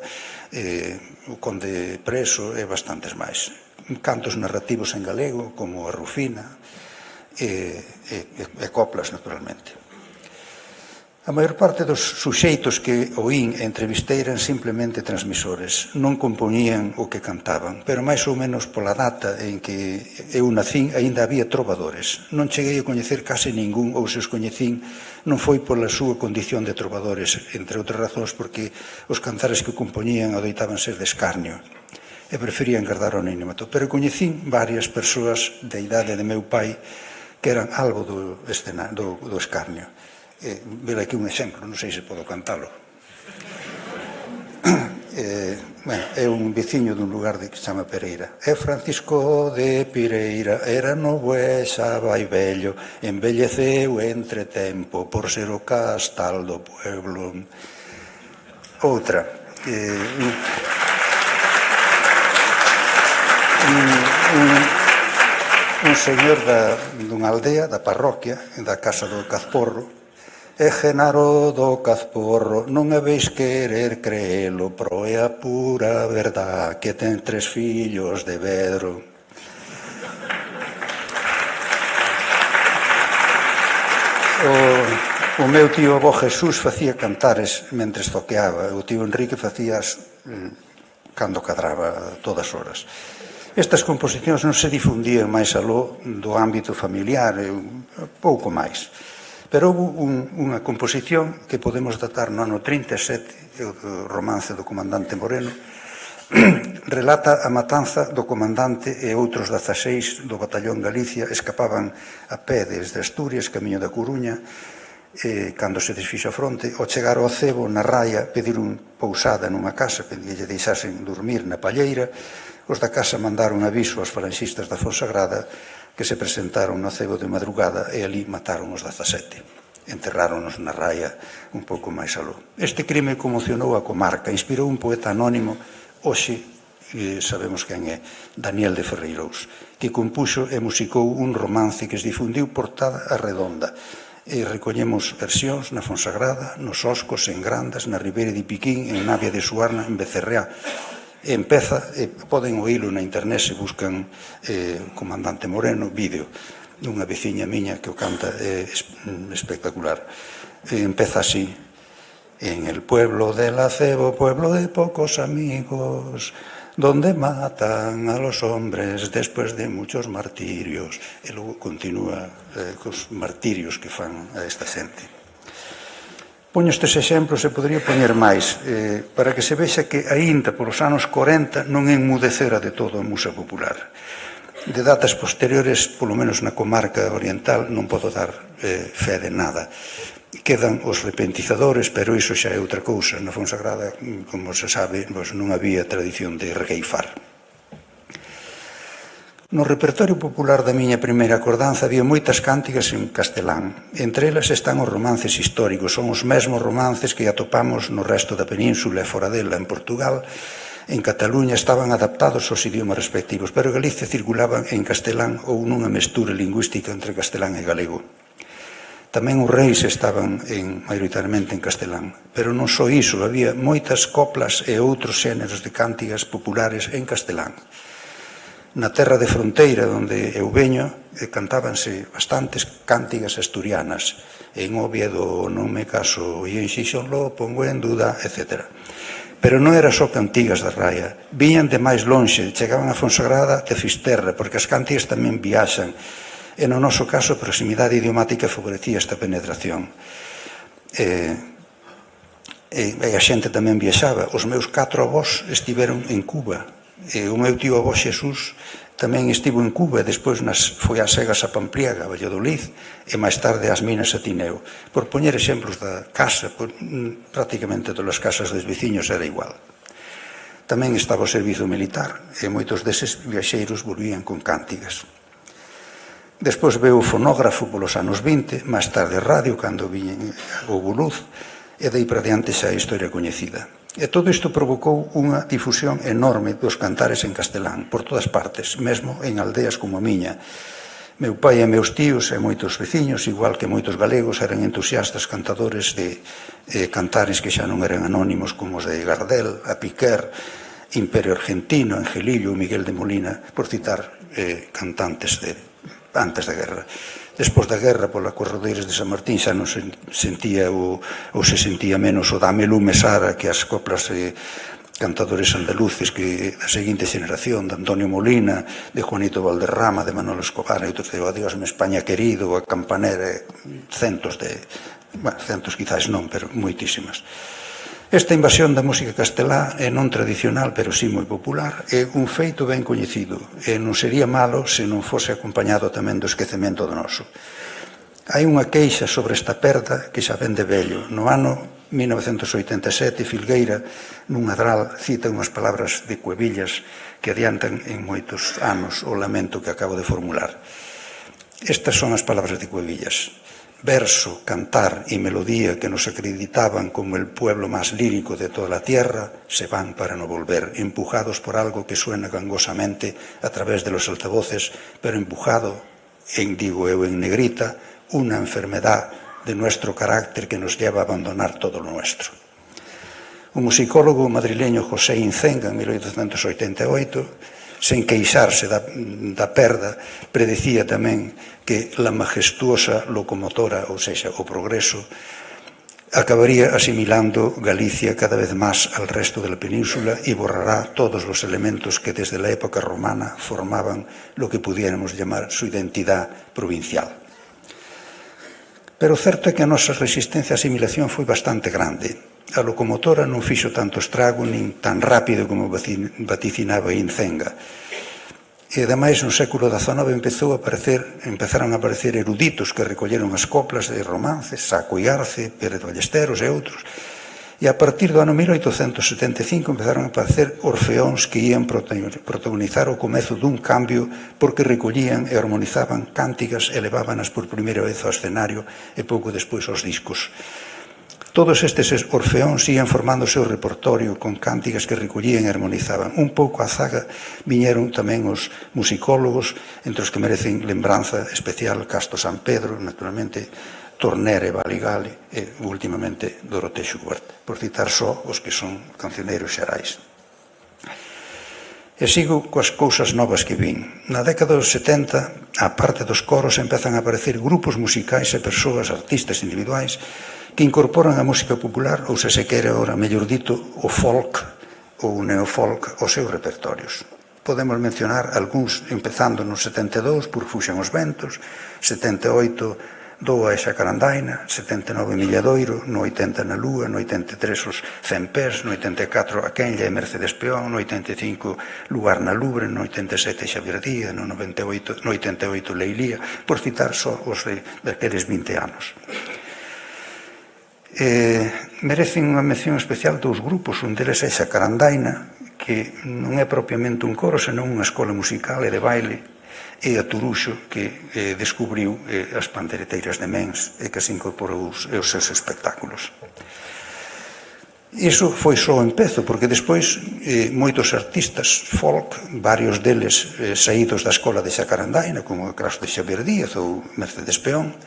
o Conde Preso e bastantes máis. Cantos narrativos en galego, como a Rufina, e coplas, naturalmente. A maior parte dos suxeitos que oín e entrevistei eran simplemente transmisores, non compoñían o que cantaban, pero máis ou menos pola data en que eu nacín aínda había trovadores. Non cheguei a coñecer case ningún, ou se os coñecín, non foi pola súa condición de trovadores, entre outras razóns porque os cantares que compoñían adoitaban ser de escarnio e preferían guardar o anonimato. Pero coñecín varias persoas da idade de meu pai que eran algo do escarnio. Vela aquí un exemplo, non sei se podo cantalo. É un veciño dun lugar que se chama Pereira. É Francisco de Pireira, era novo e xa vai vello, envelleceu entre tempo por ser o castal do pueblo. Outra. Un señor dunha aldea, da parroquia, da casa do Cazporro, e Genaro do Cazporro, non habéis querer creelo, pro é a pura verdad que ten 3 fillos de vedro. O meu tío avó Jesús facía cantares mentres toqueaba, o tío Enrique facías cando cadraba todas horas. Estas composicións non se difundían máis aló do ámbito familiar, pouco máis. Pero houve unha composición que podemos datar no ano 37, o romance do comandante Moreno, relata a matanza do comandante e outros 16 do batallón Galicia escapaban a pé desde Asturias, camiño da Coruña, cando se desfixo a fronte, ao chegar ao cebo na raia, pediron pousada nunha casa, que lle deixasen dormir na palleira. Os da casa mandaron aviso aos falanxistas da Fonsagrada que se presentaron no cebo de madrugada e ali mataron os 17. Enterráronos na raia un pouco máis aló. Este crime conmocionou a comarca, inspirou un poeta anónimo, hoxe sabemos quen é, Daniel de Ferreirous, que compuxo e musicou un romance que se difundiu por toda a redonda. E recoñemos versións na Fonsagrada, nos Oscos, en Grandas, na Ribeira de Piquín, en Navia de Suarna, en Becerreá. Empeza, poden oílo na internet se buscan Comandante Moreno, vídeo dunha veciña miña que o canta, espectacular. Empeza así: en el pueblo del acebo, pueblo de pocos amigos, donde matan a los hombres después de muchos martirios. E logo continúa cos martirios que fan a esta xente. Poño estes exemplos e podría poñer máis, para que se vexa que aínda polos anos 40 non enmudecera de todo a musa popular. De datas posteriores, polo menos na comarca oriental, non podo dar fe de nada. Quedan os repentizadores, pero iso xa é outra cousa. Na Fonsagrada, como se sabe, non había tradición de regueifar. No repertorio popular da miña primeira acordanza había moitas cántigas en castelán. Entre elas están os romances históricos, son os mesmos romances que atopamos no resto da península e fora dela. En Portugal, en Cataluña, estaban adaptados aos idiomas respectivos, pero en Galicia circulaban en castelán ou nunha mestura lingüística entre castelán e galego. Tamén os reis estaban maioritariamente en castelán, pero non só iso, había moitas coplas e outros xéneros de cántigas populares en castelán. Na terra de fronteira, onde eu veño, cantábanse bastantes cántigas asturianas. En Oviedo non me caso, e en Xixón lo pongo en duda, etc. Pero non era só cantigas da raia. Viñan de máis lonxe, chegaban a Fonsagrada de Fisterra, porque as cántigas tamén viaxan. E no noso caso, a proximidade idiomática favorecía esta penetración. E a xente tamén viaxaba. Os meus 4 avós estiveron en Cuba. E o meu tío avó Xesús tamén estivo en Cuba, e despois foi ás Segas a Pampliega, a Valladolid, e máis tarde ás Minas a Tineo. Por poñer exemplos da casa, prácticamente todas as casas dos veciños era igual. Tamén estaba o servizo militar, e moitos deses viaxeiros volvían con cántigas. Despois veu o fonógrafo polos anos 20, máis tarde radio, cando houve luz, e dei para diante xa a historia coñecida. E todo isto provocou unha difusión enorme dos cantares en castelán, por todas partes, mesmo en aldeas como a miña. Meu pai e meus tíos e moitos veciños, igual que moitos galegos, eran entusiastas cantadores de cantares que xa non eran anónimos como os de Gardel, a Piquer, Imperio Argentino, Angelillo, Miguel de Molina, por citar cantantes antes da guerra. Despois da guerra, pola Corredeiras de San Martín, xa non se sentía ou se sentía menos o Dame Lume Sara que as coplas de cantadores andaluces da seguinte xeración, de Antonio Molina, de Juanito Valderrama, de Manolo Escobar, e outros de Adiós me España querido, a Campanera, centos quizás non, pero moitísimas. Esta invasión da música castelá é non tradicional, pero sí moi popular, é un feito ben coñecido, e non sería malo se non fose acompañado tamén do esquecemento do noso. Hai unha queixa sobre esta perda que xa ven de vello. No ano 1987, Filgueira, nun adral, cita unhas palabras de Cuevillas que adiantan en moitos anos o lamento que acabo de formular. Estas son as palabras de Cuevillas. Verso, cantar y melodía que nos acreditaban como el pueblo más lírico de toda la tierra, se van para no volver, empujados por algo que suena gangosamente a través de los altavoces, pero empujado, digo eu en negrita, una enfermedad de nuestro carácter que nos lleva a abandonar todo lo nuestro. O musicólogo madrileño José Incenga, en 1888, sen queixarse da perda, predicía tamén que la majestuosa locomotora, ou seja, o progreso, acabaría asimilando Galicia cada vez máis al resto de la península e borrará todos los elementos que desde la época romana formaban lo que pudiéramos llamar su identidad provincial. Pero certo é que a nosa resistencia á asimilación foi bastante grande. A locomotora non fixo tanto estrago nin tan rápido como vaticinaba Incenga. E ademais no século XIX empezaron a aparecer eruditos que recolleron as coplas de romances, Saco e Arce, Pérez Ballesteros e outros. E a partir do ano 1875 empezaron a aparecer orfeóns que ían protagonizar o comezo dun cambio porque recollían e harmonizaban cántigas e levábanas por primeira vez ao escenario e pouco despois aos discos. Todos estes orfeóns ían formando o seu repertorio con cántigas que recollían e harmonizaban. Un pouco á zaga viñeron tamén os musicólogos, entre os que merecen lembranza especial Casto San Pedro, naturalmente Tornere, Baligale e, últimamente, Dorote Schubert, por citar só os que son cancioneiros xerais. E sigo coas cousas novas que vin. Na década dos 70, á parte dos coros, empezan a aparecer grupos musicais e persoas, artistas individuais, que incorporan a música popular, ou se quere agora, mellor dito, o folk ou o neofolk aos seus repertorios. Podemos mencionar algúns, empezando no 72, por Fuxan os Ventos, 78, Doa e Xacarandaina, 79, Milladoiro, no 80 na Lúa, no 83 os Cempés, no 84 a Quenlla e Mercedes Peón, no 85 Lugar na Lubre, no 87 Xavier Díaz, no 88 Leilía, por citar só os daqueles 20 anos. Merecen unha mención especial dous grupos, un deles é Xacarandaina, que non é propiamente un coro, senón unha escola musical e de baile, e a Turuxo, que descubriu as pandereteiras de Mens e que se incorporou aos seus espectáculos. Iso foi só o empezo, porque despois moitos artistas folk, varios deles saídos da escola de Xacarandaina, como o caso de Xavier Díaz ou Mercedes Peón,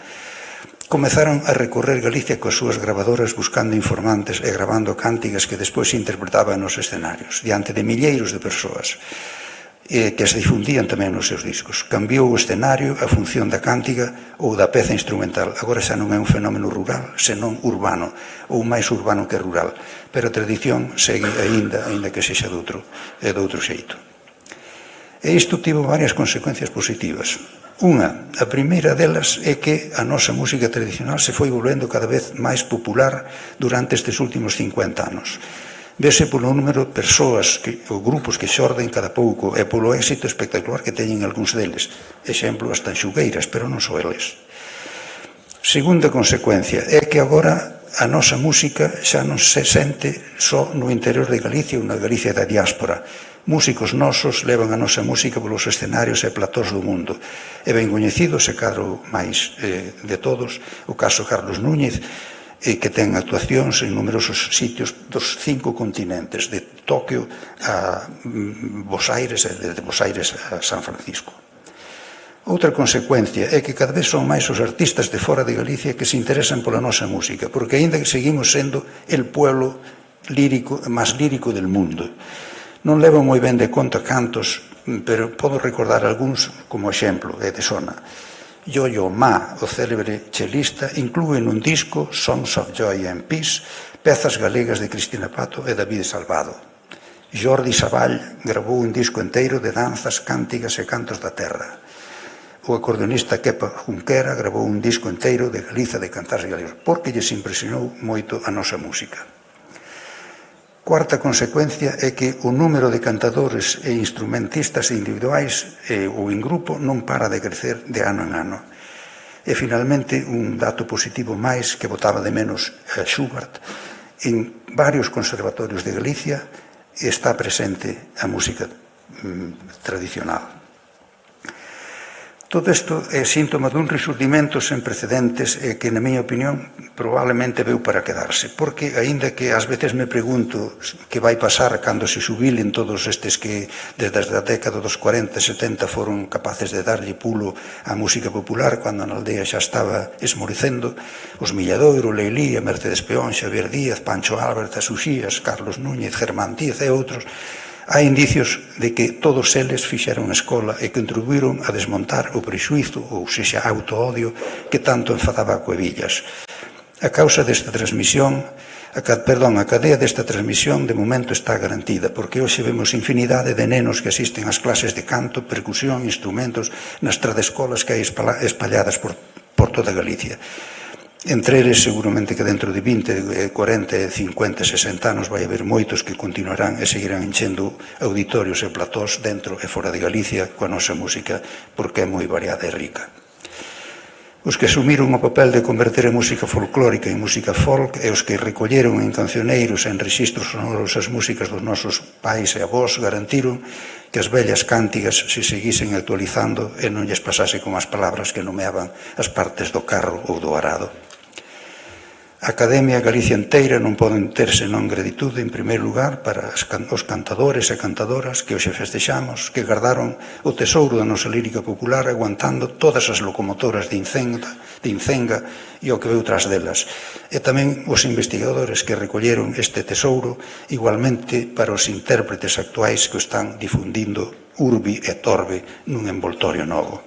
comezaron a recorrer Galicia coas súas gravadoras buscando informantes e gravando cántigas que despois se interpretaban nos escenarios, diante de milleiros de persoas, que as difundían tamén nos seus discos. Cambiou o escenario, a función da cántiga ou da peza instrumental. Agora xa non é un fenómeno rural, senón urbano, ou máis urbano que rural. Pero a tradición segue aínda que sexa doutro xeito. E isto tivo varias consecuencias positivas. A primeira delas é que a nosa música tradicional se foi volvendo cada vez máis popular durante estes últimos 50 anos. Vese polo número de persoas ou grupos que xorden cada pouco e polo éxito espectacular que teñen algúns deles. Exemplo, as tanxugueiras, pero non só eles. Segunda consecuencia é que agora a nosa música xa non se sente só no interior de Galicia ou na Galicia da diáspora. Músicos nosos levan a nosa música polos escenarios e platós do mundo. É ben coñecido, se cadro máis de todos, o caso Carlos Núñez, que ten actuacións en numerosos sitios dos 5 continentes, de Tóquio a Bos Aires e de Bos Aires a San Francisco. Outra consecuencia é que cada vez son máis os artistas de fora de Galicia que se interesan pola nosa música, porque aínda que seguimos sendo el pueblo máis lírico del mundo. Non levo moi ben de conta cantos, pero podo recordar algúns como exemplo, de sona. Yo-Yo Ma, o célebre chelista, inclúe nun disco Songs of Joy and Peace pezas galegas de Cristina Pato e David Salvado. Jordi Savall grabou un disco enteiro de danzas, cántigas e cantos da terra. O acordeonista Kepa Junquera grabou un disco enteiro de Galiza de cantares galegos, porque lles impresionou moito a nosa música. Cuarta consecuencia é que o número de cantadores e instrumentistas individuais ou en grupo non para de crecer de ano en ano. E, finalmente, un dato positivo máis que botaba de menos a Schubert, en varios conservatorios de Galicia está presente a música tradicional. Todo isto é síntoma dun resurdimento sen precedentes e que, na miña opinión, probablemente veu para quedarse, porque, aínda que ás veces me pregunto que vai pasar cando se xubilen todos estes que, desde a década dos 40 e 70, foron capaces de darlle pulo á música popular, cando na aldea xa estaba esmorecendo, os Milladoiro, Leilía, Mercedes Peón, Xavier Díaz, Pancho Álvarez, As Uxías, Carlos Núñez, Germán Díaz e outros, hai indicios de que todos eles fixeron a escola e contribuíron a desmontar o prexuízo, ou sexa, autoodio, que tanto enfadaba a Cuevillas. A cadea desta transmisión de momento está garantida, porque hoxe vemos infinidade de nenos que asisten ás clases de canto, percusión, instrumentos, nas tradescolas que hai espalladas por toda Galicia. Entre eles, seguramente que dentro de 20, 40, 50, 60 anos vai haber moitos que continuarán e seguirán enchendo auditorios e platós dentro e fora de Galicia coa nosa música, porque é moi variada e rica. Os que asumiron o papel de converter a música folclórica en música folk e os que recolleron en cancioneiros e en rexistros sonoros as músicas dos nosos pais e avós garantiron que as vellas cántigas se seguisen actualizando e non lles pasase como as palabras que nomeaban as partes do carro ou do arado. A Academia Galicia inteira non poden ter senón gratitude, en primeiro lugar, para os cantadores e cantadoras que hoxe festexamos, que gardaron o tesouro da nosa lírica popular aguantando todas as locomotoras de Incenga e o que veu tras delas. E tamén os investigadores que recolleron este tesouro, igualmente para os intérpretes actuais que o están difundindo urbi e torbe nun envoltorio novo.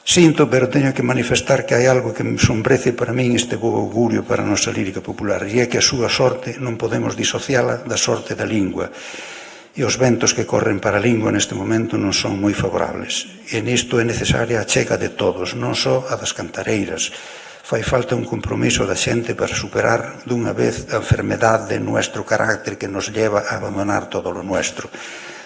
Sinto, pero teño que manifestar que hai algo que me sombrece para min este bo augurio para a nosa lírica popular, e é que a súa sorte non podemos disociala da sorte da lingua, e os ventos que corren para a lingua neste momento non son moi favorables, e nisto é necesaria a chega de todos, non só a das cantareiras. Fai falta un compromiso da xente para superar dunha vez a enfermedade de nuestro carácter que nos lleva a abandonar todo lo nuestro.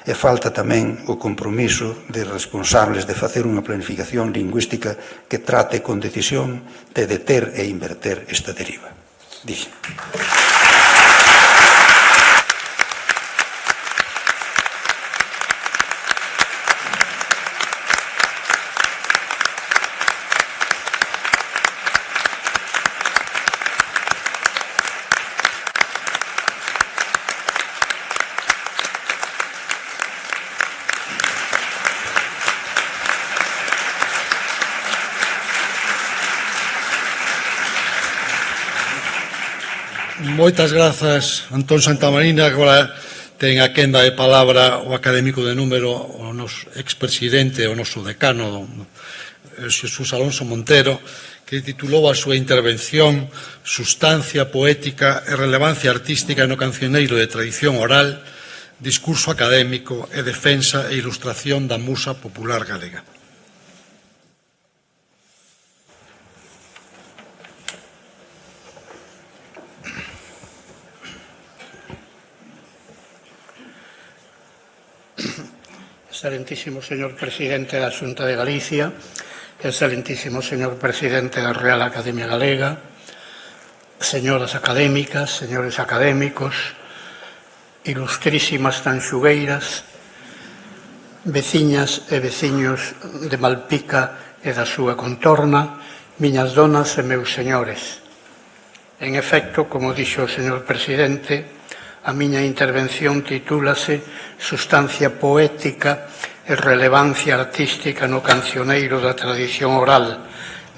E falta tamén o compromiso de responsables de facer unha planificación lingüística que trate con decisión de deter e inverter esta deriva. Dixe. Moitas grazas, Antón Santamarina. Agora ten a quenda de palabra o académico de número, o noso expresidente, o noso decano, Xesús Alonso Montero, que titulou a súa intervención Sustancia poética e relevancia artística no cancioneiro de tradición oral, discurso académico e defensa e ilustración da musa popular galega. Excelentísimo señor presidente da Xunta de Galicia, excelentísimo señor presidente da Real Academia Galega, señoras académicas, señores académicos, ilustrísimas tanxugueiras, veciñas e veciños de Malpica e da súa contorna, miñas donas e meus señores. En efecto, como dixo o señor presidente, a miña intervención titúlase Sustancia poética e relevancia artística no cancioneiro da tradición oral,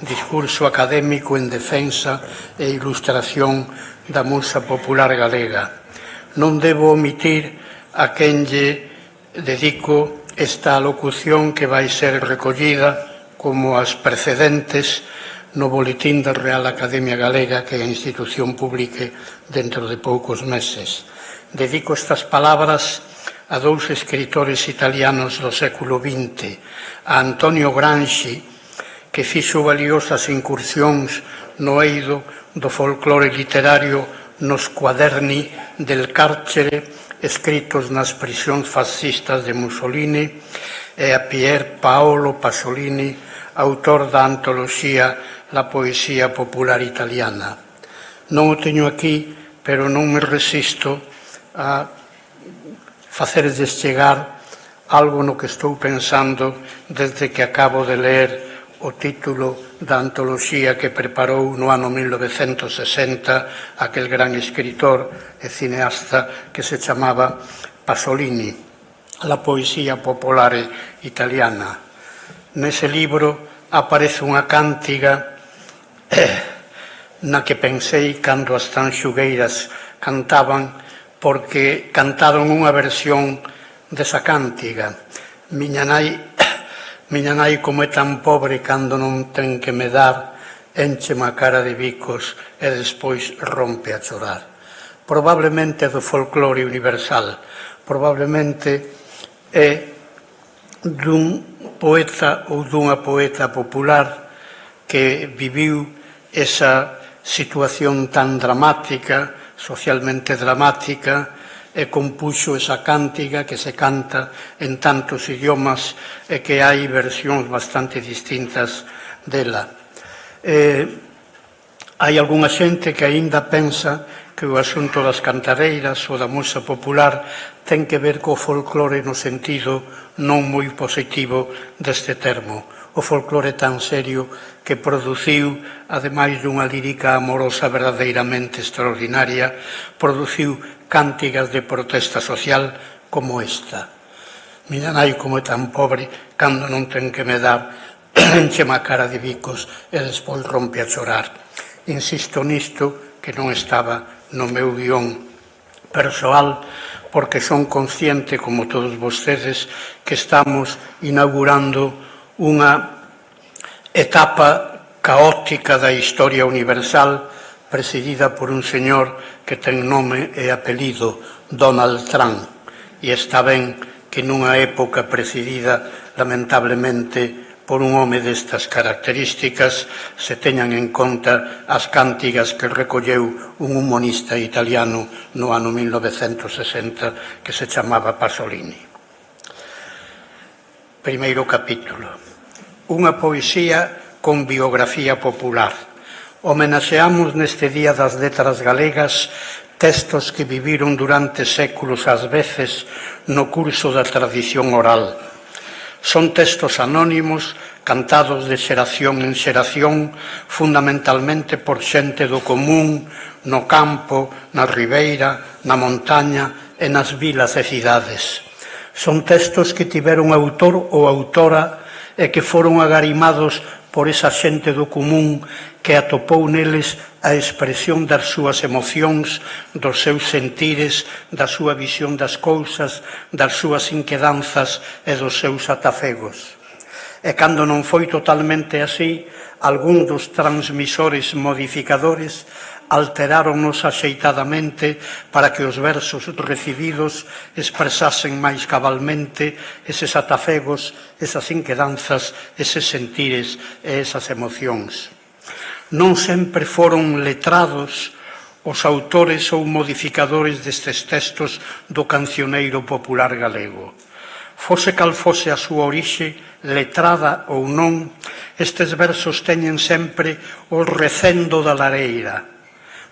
discurso académico en defensa e ilustración da musa popular galega. Non debo omitir a quen lle dedico esta alocución que vai ser recollida como as precedentes no boletín da Real Academia Galega que a institución publique dentro de poucos meses. Dedico estas palabras a dous escritores italianos do século XX, a Antonio Gramsci, que fixo valiosas incursións no eido do folclore literario nos cuaderni del Carcere escritos nas prisións fascistas de Mussolini, e a Pier Paolo Pasolini, autor da antoloxía La poesía popular italiana. Non o teño aquí, pero non me resisto a facerlles chegar algo no que estou pensando desde que acabo de ler o título da antoloxía que preparou no ano 1960 aquel gran escritor e cineasta que se chamaba Pasolini, La poesía popular italiana. Nese libro aparece unha cántiga na que pensei cando as tanxugueiras cantaban, porque cantaron unha versión desa cántiga. Miña nai como é tan pobre cando non ten que me dar, éncheme a cara de bicos e despois rompe a chorar. Probablemente é do folclore universal, probablemente é dun poeta ou dunha poeta popular que viviu esa situación tan dramática, socialmente dramática, e compuxo esa cántiga que se canta en tantos idiomas e que hai versións bastante distintas dela. Hai algunha xente que aínda pensa que o asunto das cantareiras ou da musa popular ten que ver co folclore no sentido non moi positivo deste termo. O folclore tan serio que produciu, ademais dunha lírica amorosa verdadeiramente extraordinaria, produciu cántigas de protesta social como esta. Miña nai como é tan pobre, cando non ten que me dar, encheme a cara de bicos e despois rompe a chorar. Insisto nisto que non estaba no meu guión persoal, porque son consciente, como todos vostedes, que estamos inaugurando unha etapa caótica da historia universal presidida por un señor que ten nome e apelido, Donald Trump, e está ben que nunha época presidida lamentablemente por un home destas características se teñan en conta as cántigas que recolleu un humanista italiano no ano 1960 que se chamaba Pasolini. Primeiro capítulo. Unha poesía con biografía popular. Homenaxeamos neste Día das Letras Galegas textos que viviron durante séculos ás veces no curso da tradición oral. Son textos anónimos, cantados de xeración en xeración, fundamentalmente por xente do común, no campo, na ribeira, na montaña e nas vilas e cidades. Son textos que tiveron autor ou autora e que foron agarimados por esa xente do común que atopou neles a expresión das súas emocións, dos seus sentires, da súa visión das cousas, das súas inquedanzas e dos seus atafegos. E cando non foi totalmente así, algúns dos transmisores modificadores alteráronnos axeitadamente para que os versos recibidos expresasen máis cabalmente eses atafegos, esas inquedanzas, eses sentires e esas emocións. Non sempre foron letrados os autores ou modificadores destes textos do cancioneiro popular galego. Fose cal fose a súa orixe, letrada ou non, estes versos teñen sempre o recendo da lareira,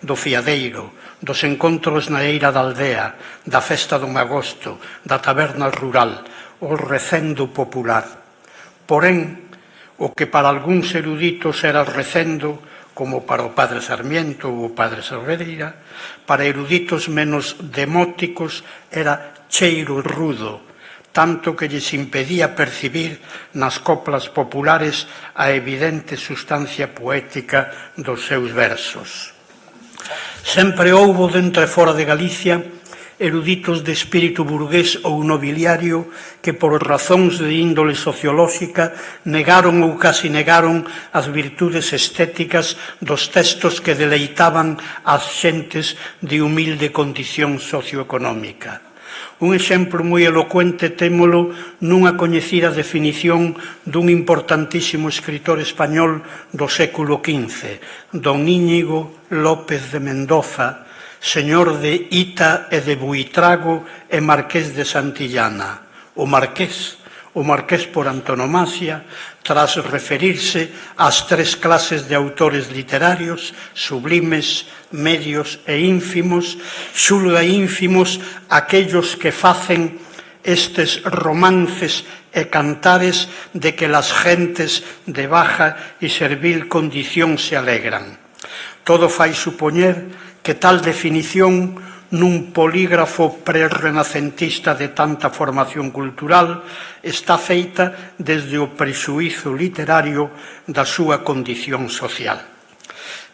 do fiadeiro, dos encontros na eira da aldea, da festa dun agosto, da taberna rural, o recendo popular. Porén, o que para algúns eruditos era recendo, como para o padre Sarmiento ou o padre Salveira, para eruditos menos demóticos era cheiro rudo, tanto que lles impedía percibir nas coplas populares a evidente sustancia poética dos seus versos. Sempre houbo dentro e fora de Galicia eruditos de espírito burgués ou nobiliario que por razóns de índole sociolóxica negaron ou casi negaron as virtudes estéticas dos textos que deleitaban as xentes de humilde condición socioeconómica. Un exemplo moi elocuente témolo nunha coñecida definición dun importantísimo escritor español do século XV, don Íñigo López de Mendoza, señor de Ita e de Buitrago e marqués de Santillana. O marqués por antonomasia, tras referirse ás tres clases de autores literarios, sublimes, medios e ínfimos, xulga ínfimos aquellos que facen estes romances e cantares de que las gentes de baja e servil condición se alegran. Todo fai supoñer que tal definición nun polígrafo prerrenacentista de tanta formación cultural está feita desde o prexuízo literario da súa condición social.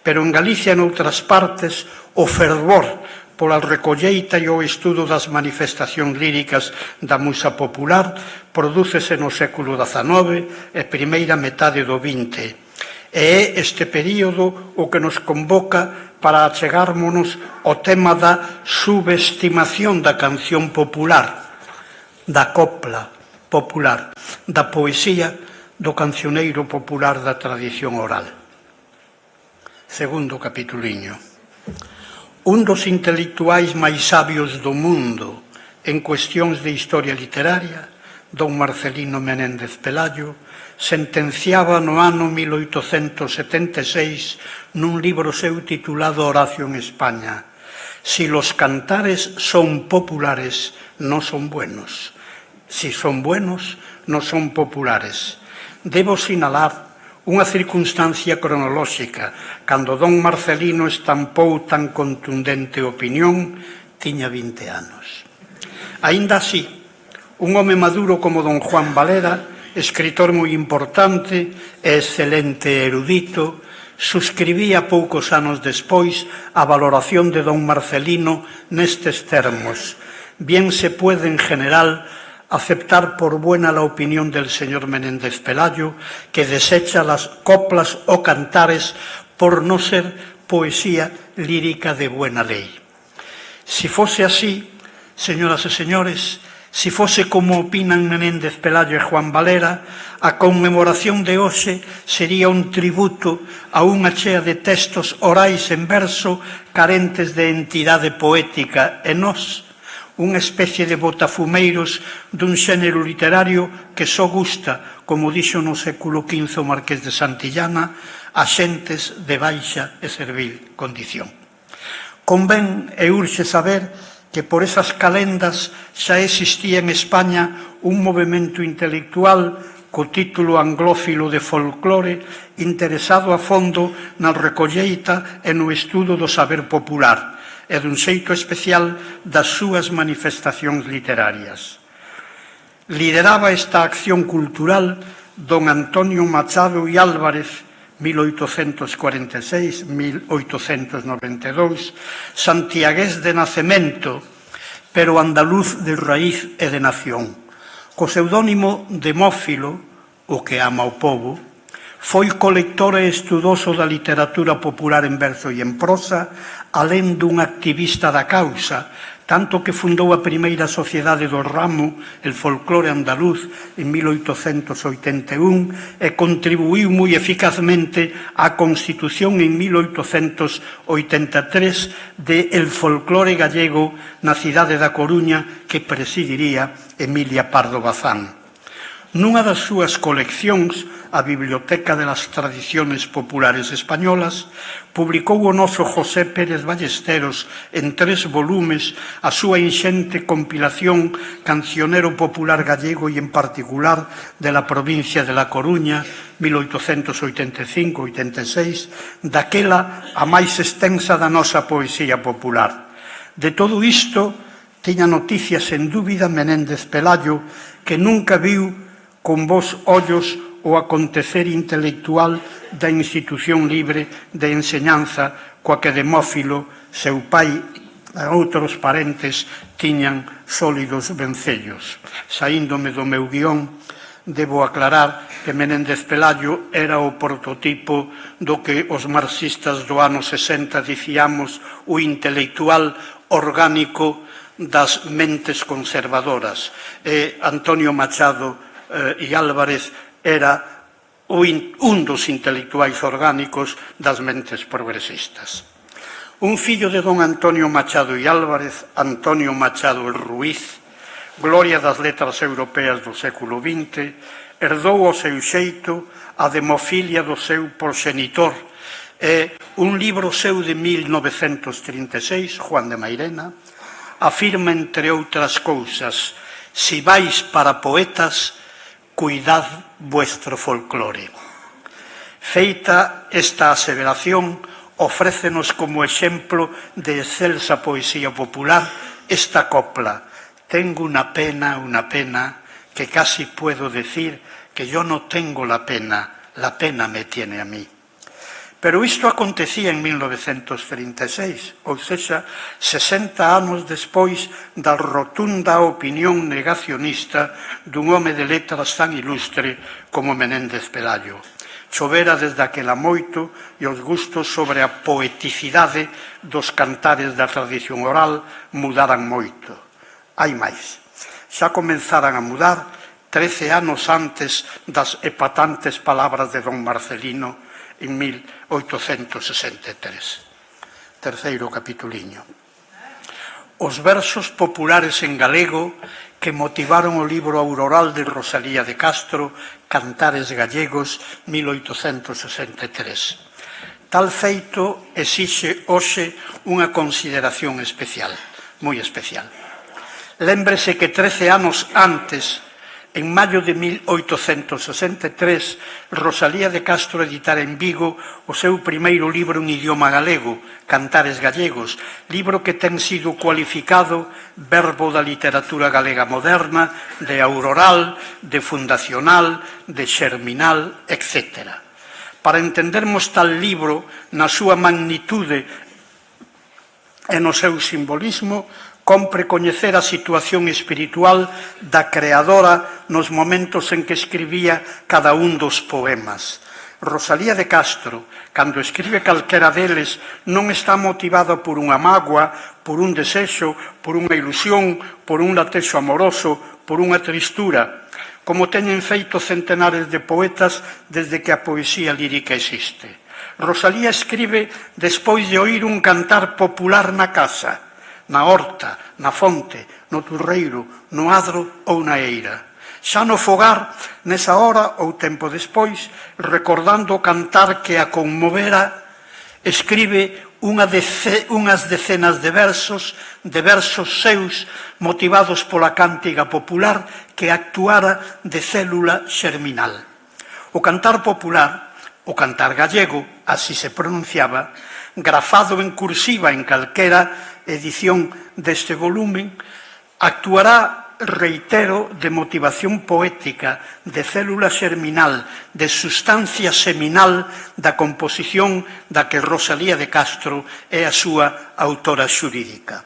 Pero en Galicia e noutras partes o fervor pola recolleita e o estudo das manifestacións líricas da musa popular prodúcese no século XIX e primeira metade do XX. E é este período o que nos convoca para achegármonos ao tema da subestimación da canción popular, da copla popular, da poesía, do cancioneiro popular da tradición oral. Segundo capituliño. Un dos intelectuais máis sabios do mundo en cuestións de historia literaria, don Marcelino Menéndez Pelayo, sentenciaba no ano 1876 nun libro seu titulado Horacio en España: si los cantares son populares, no son buenos. Si son buenos, no son populares. Debo sinalar unha circunstancia cronolóxica. Cando don Marcelino estampou tan contundente opinión, tiña 20 anos. Aínda así, un home maduro como don Juan Valera, escritor moi importante e excelente erudito, suscribía poucos anos despois a valoración de don Marcelino nestes termos: bien se puede en general aceptar por buena la opinión del señor Menéndez Pelayo, que desecha las coplas o cantares por no ser poesía lírica de buena ley. Si fose así, señoras e señores, si fose como opinan Menéndez Pelayo e Juan Valera, a conmemoración de hoxe sería un tributo a unha chea de textos orais en verso carentes de entidade poética e nós, unha especie de botafumeiros dun xénero literario que só gusta, como dixo no século XV o marqués de Santillana, a xentes de baixa e servil condición. Convén e urxe saber que por esas calendas xa existía en España un movemento intelectual co título anglófilo de folclore interesado a fondo na recolleita e no estudo do saber popular e dun xeito especial das súas manifestacións literarias. Lideraba esta acción cultural don Antonio Machado y Álvarez, 1846-1892, santiagués de nacemento, pero andaluz de raíz e de nación. Co pseudónimo Demófilo, o que ama o pobo, foi colector e estudoso da literatura popular en verso e en prosa, alén dun activista da causa, tanto que fundou a primeira sociedade do ramo, el folclore andaluz, en 1881, e contribuiu moi eficazmente á constitución en 1883 de El folclore gallego na cidade da Coruña que presidiría Emilia Pardo Bazán. Nunha das súas coleccións, a Biblioteca de las Tradiciones Populares Españolas, publicou o noso José Pérez Ballesteros en 3 volumes a súa inxente compilación Cancionero Popular Gallego e en particular de la provincia de La Coruña, 1885-86, daquela a máis extensa da nosa poesía popular. De todo isto, tiña noticias sen dúbida Menéndez Pelayo, que nunca viu con vos ollos o acontecer intelectual da institución libre de enseñanza coa que Demófilo, seu pai e outros parentes tiñan sólidos vencellos. Saíndome do meu guión, debo aclarar que Menéndez Pelayo era o prototipo do que os marxistas do ano 60 dicíamos o intelectual orgánico das mentes conservadoras. Antonio Machado e Álvarez era un dos intelectuais orgánicos das mentes progresistas. Un fillo de don Antonio Machado e Álvarez, Antonio Machado Ruiz, gloria das letras europeas do século XX, herdou ao seu xeito a demofilia do seu proxenitor e un libro seu de 1936, Juan de Mairena, afirma, entre outras cousas, si vais para poetas, cuidad vuestro folclore. Feita esta aseveración, ofrécenos como exemplo de excelsa poesía popular esta copla. Tengo una pena, que casi puedo decir que yo no tengo la pena me tiene a mí. Pero isto acontecía en 1936, ou sexa, 60 anos despois da rotunda opinión negacionista dun home de letras tan ilustre como Menéndez Pelayo. Chovera desde aquela moito e os gustos sobre a poeticidade dos cantares da tradición oral mudaran moito. Hai máis. Xa comenzaran a mudar 13 anos antes das epatantes palabras de don Marcelino en 1863. Terceiro capituliño. Os versos populares en galego que motivaron o libro auroral de Rosalía de Castro, Cantares Gallegos, 1863. Tal feito exixe hoxe unha consideración especial, moi especial. Lémbrese que 13 anos antes, en maio de 1863, Rosalía de Castro editara en Vigo o seu primeiro libro en idioma galego, Cantares Gallegos, libro que ten sido cualificado verbo da literatura galega moderna, de auroral, de fundacional, de xerminal, etc. Para entendermos tal libro na súa magnitude e no seu simbolismo, compre coñecer a situación espiritual da creadora nos momentos en que escribía cada un dos poemas. Rosalía de Castro, cando escribe calquera deles, non está motivada por unha mágoa, por un desexo, por unha ilusión, por un latexo amoroso, por unha tristura, como teñen feito centenares de poetas desde que a poesía lírica existe. Rosalía escribe despois de oír un cantar popular na casa, na horta, na fonte, no turreiro, no adro ou na eira. Xa no fogar, nesa hora ou tempo despois, recordando o cantar que a conmovera, escribe unhas decenas de versos seus motivados pola cántiga popular que actuara de célula xerminal. O cantar popular, o cantar gallego, así se pronunciaba, grafado en cursiva en calquera edición deste volumen, actuará, reitero, de motivación poética, de célula xerminal, de sustancia seminal da composición da que Rosalía de Castro é a súa autora xurídica.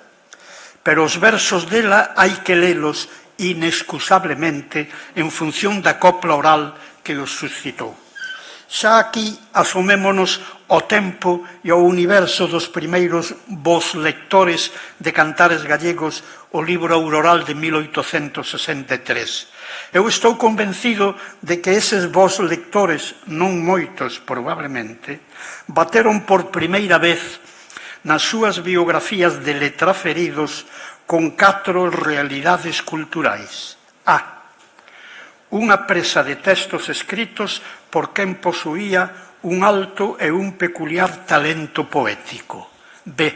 Pero os versos dela hai que lelos inexcusablemente en función da copla oral que os suscitou. Xa aquí asomémonos ao tempo e ao universo dos primeiros vos lectores de cantares gallegos, o libro Auroral de 1863. Eu estou convencido de que eses vos lectores, non moitos probablemente, bateron por primeira vez nas súas biografías de letraferidos con 4 realidades culturais. A. Unha presa de textos escritos por quen posuía un alto e un peculiar talento poético. B.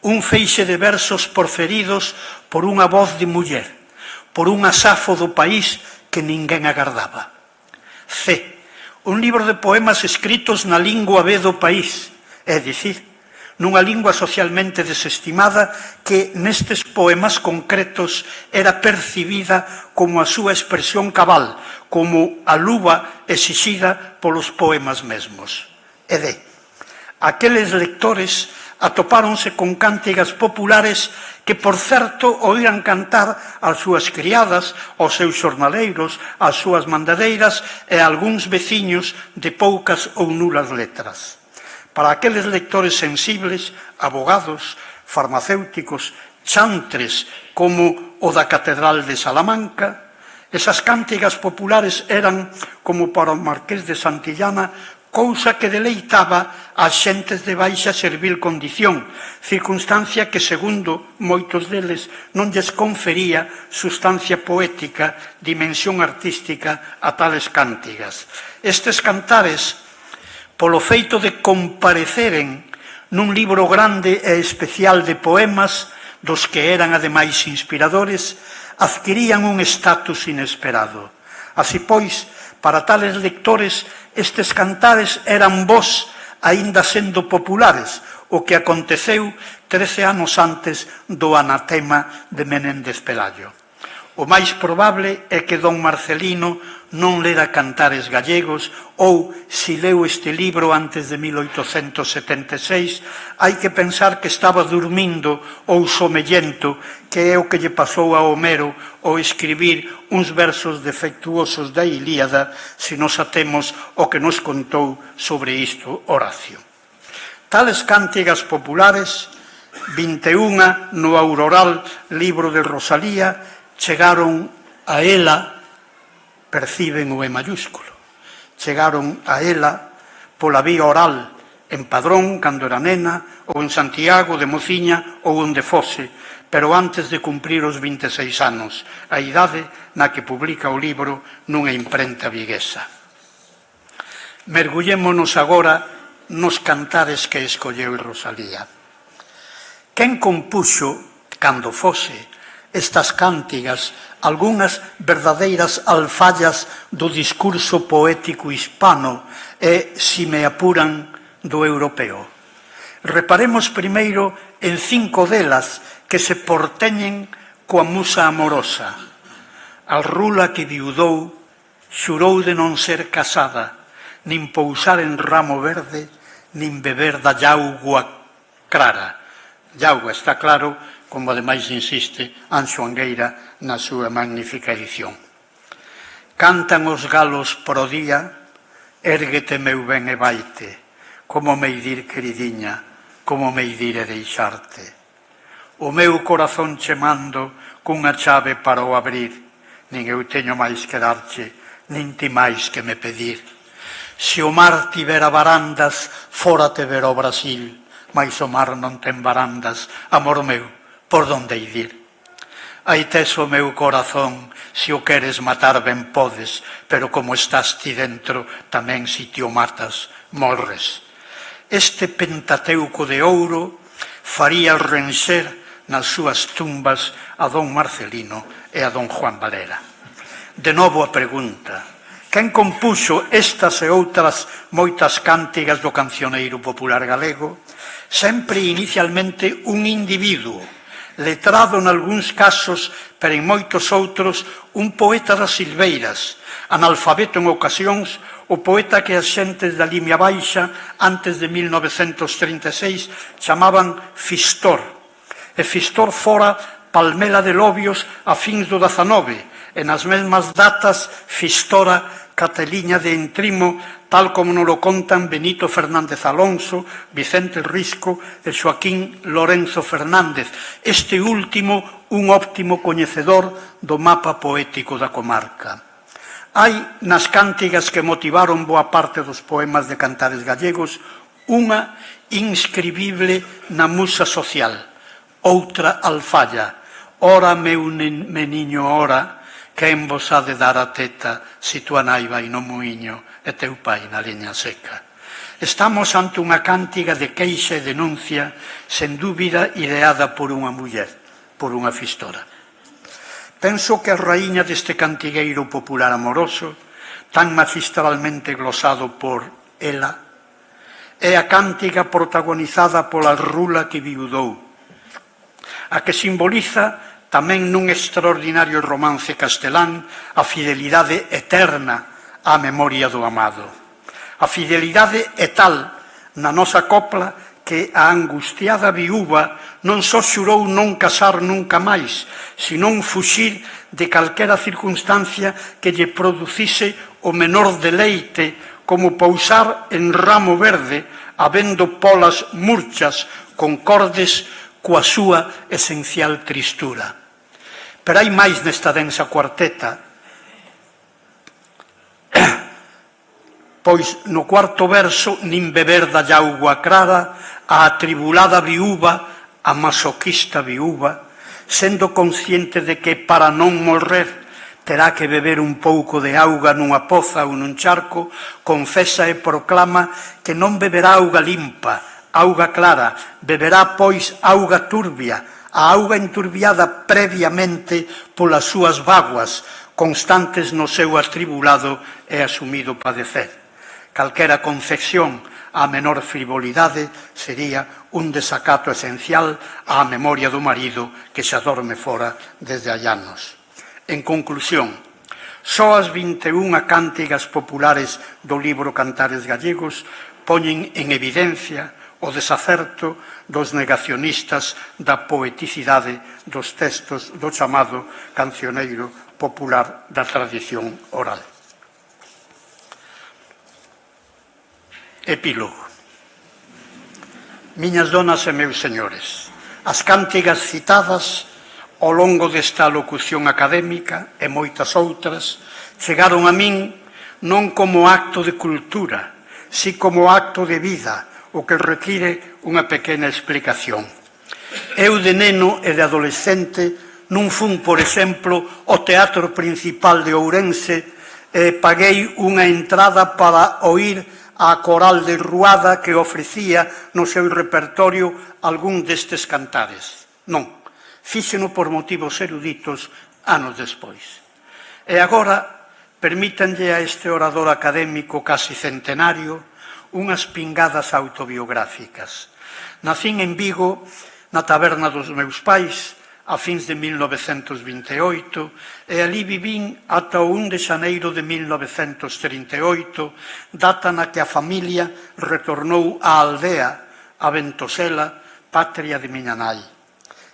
Un feixe de versos proferidos por unha voz de muller, por unha Safo do país que ninguén agardaba. C. Un libro de poemas escritos na lingua B do país, é dicir, nunha lingua socialmente desestimada que nestes poemas concretos era percibida como a súa expresión cabal, como a luva exixida polos poemas mesmos. E de, aqueles lectores atopáronse con cántigas populares que, por certo, oíran cantar ás súas criadas, aos seus xornaleiros, ás súas mandadeiras e a algúns veciños de poucas ou nulas letras. Para aqueles lectores sensibles, abogados, farmacéuticos, chantres como o da Catedral de Salamanca, esas cántigas populares eran, como para o Marqués de Santillana, cousa que deleitaba as xentes de baixa servil condición, circunstancia que, segundo moitos deles, non lles confería sustancia poética, dimensión artística a tales cántigas. Estes cantares, polo feito de compareceren nun libro grande e especial de poemas, dos que eran ademais inspiradores, adquirían un estatus inesperado. Así pois, para tales lectores, estes cantares eran vós, aínda sendo populares, o que aconteceu 13 anos antes do anatema de Menéndez Pelayo. O máis probable é que don Marcelino non lera cantares gallegos ou, se leu este libro antes de 1876, hai que pensar que estaba dormindo ou somellento, que é o que lle pasou a Homero ao escribir uns versos defectuosos da Ilíada, se nos atemos o que nos contou sobre isto Horacio. Tales cántigas populares, 21 no Auroral, libro de Rosalía, chegaron a ela, perciben o E mayúsculo, chegaron a ela pola vía oral, en Padrón, cando era nena, ou en Santiago, de mociña, ou onde fose, pero antes de cumprir os 26 anos, a idade na que publica o libro nunha imprenta viguesa. Mergullémonos agora nos cantares que escolleu Rosalía. Quen compuxo, cando fose, estas cántigas, algunhas verdadeiras alfallas do discurso poético hispano e, se me apuran, do europeo? Reparemos primeiro en 5 delas que se porteñen coa musa amorosa. A rula que viudou xurou de non ser casada, nin pousar en ramo verde, nin beber da llaugua clara. Llaugua, está claro, como ademais insiste Anxo Angueira na súa magnífica edición. Cantan os galos pro día, érguete meu ben e vaite, como mei dir queridiña, como mei dir e deixarte. O meu corazón che mando cunha chave para o abrir, nin eu teño máis que darche, nin ti máis que me pedir. Se o mar tivera barandas, fórate ver o Brasil, mais o mar non ten barandas, amor meu, por donde ir? Aí tes o meu corazón, se o queres matar ben podes, pero como estás ti dentro, tamén se ti o matas, morres. Este Pentateuco de ouro faría renxer nas súas tumbas a don Marcelino e a don Juan Valera. De novo a pregunta: quen compuxo estas e outras moitas cántigas do cancioneiro popular galego? Sempre inicialmente un individuo, letrado nalgúns casos, pero en moitos outros un poeta das silveiras, analfabeto en ocasións, o poeta que as xentes da Limia Baixa, antes de 1936, chamaban Fistor. E Fistor fora Palmela de Lobios a fins do XIX, e nas mesmas datas Fistora Cateliña de Entrimo, tal como nos lo contan Benito Fernández Alonso, Vicente Risco e Xoaquín Lorenzo Fernández, este último un óptimo coñecedor do mapa poético da comarca. Hai nas cántigas que motivaron boa parte dos poemas de Cantares Gallegos unha inscribible na musa social, outra alfalla, ora meu meniño ora, quen vos ha de dar a teta se tua nai vai no muiño e teu pai na leña seca. Estamos ante unha cántiga de queixa e denuncia, sen dúbida ideada por unha muller, por unha fistora. Penso que a raíña deste cantigueiro popular amoroso, tan magistralmente glosado por ela, é a cántiga protagonizada pola rula que viudou, a que simboliza tamén nun extraordinario romance castelán a fidelidade eterna á memoria do amado. A fidelidade é tal na nosa copla que a angustiada viúva non só xurou non casar nunca máis, senón fuxir de calquera circunstancia que lle producise o menor deleite, como pousar en ramo verde, habendo polas murchas concordes coa súa esencial tristura. Pero hai máis nesta densa cuarteta, pois no cuarto verso nin beber da auga clara a atribulada viúva, a masoquista viúva, sendo consciente de que para non morrer terá que beber un pouco de auga nunha poza ou nun charco, confesa e proclama que non beberá auga limpa, auga clara, beberá pois auga turbia, a auga enturbiada previamente polas súas vaguas, constantes no seu atribulado e asumido padecer. Calquera concepción á menor frivolidade sería un desacato esencial á memoria do marido que se adorme fora desde hai anos. En conclusión, só as 21 cántigas populares do libro Cantares Gallegos poñen en evidencia o desacerto dos negacionistas da poeticidade dos textos do chamado cancioneiro popular da tradición oral. Epílogo. Miñas donas e meus señores, as cántigas citadas ao longo desta locución académica e moitas outras chegaron a min non como acto de cultura, si como acto de vida, o que require unha pequena explicación. Eu de neno e de adolescente non fun, por exemplo, ao Teatro Principal de Ourense e paguei unha entrada para oír a coral de Ruada que ofrecía no seu repertorio algún destes cantares. Non, fíxeno por motivos eruditos anos despois. E agora, permítanlle a este orador académico casi centenario unhas pingadas autobiográficas. Nacín en Vigo, na taberna dos meus pais, a fins de 1928, e ali vivín ata o 1 de xaneiro de 1938, data na que a familia retornou á aldea, a Ventosela, patria de miña nai.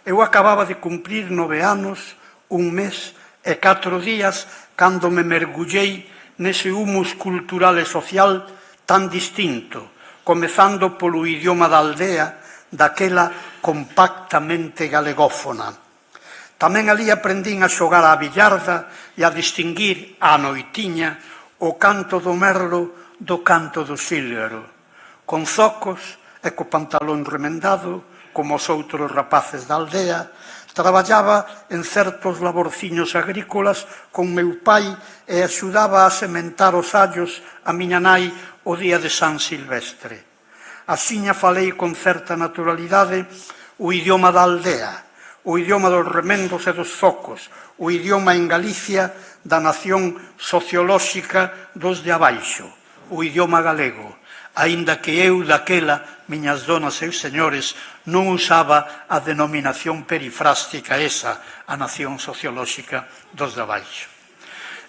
Eu acababa de cumprir 9 anos, 1 mes e 4 días, cando me mergullei nese humus cultural e social tan distinto, comezando polo idioma da aldea, daquela compactamente galegófona. Tamén ali aprendín a xogar á billarda e a distinguir á noitiña o canto do merlo do canto do sílgaro, con zocos e co pantalón remendado, como os outros rapaces da aldea. Traballaba en certos laborciños agrícolas con meu pai e axudaba a sementar os allos a miña nai o día de San Silvestre. Axiña falei con certa naturalidade o idioma da aldea, o idioma dos remendos e dos zocos, o idioma en Galicia da nación sociolóxica dos de abaixo, o idioma galego, aínda que eu daquela, miñas donas e señores, non usaba a denominación perifrástica esa, a nación sociolóxica dos de abaixo.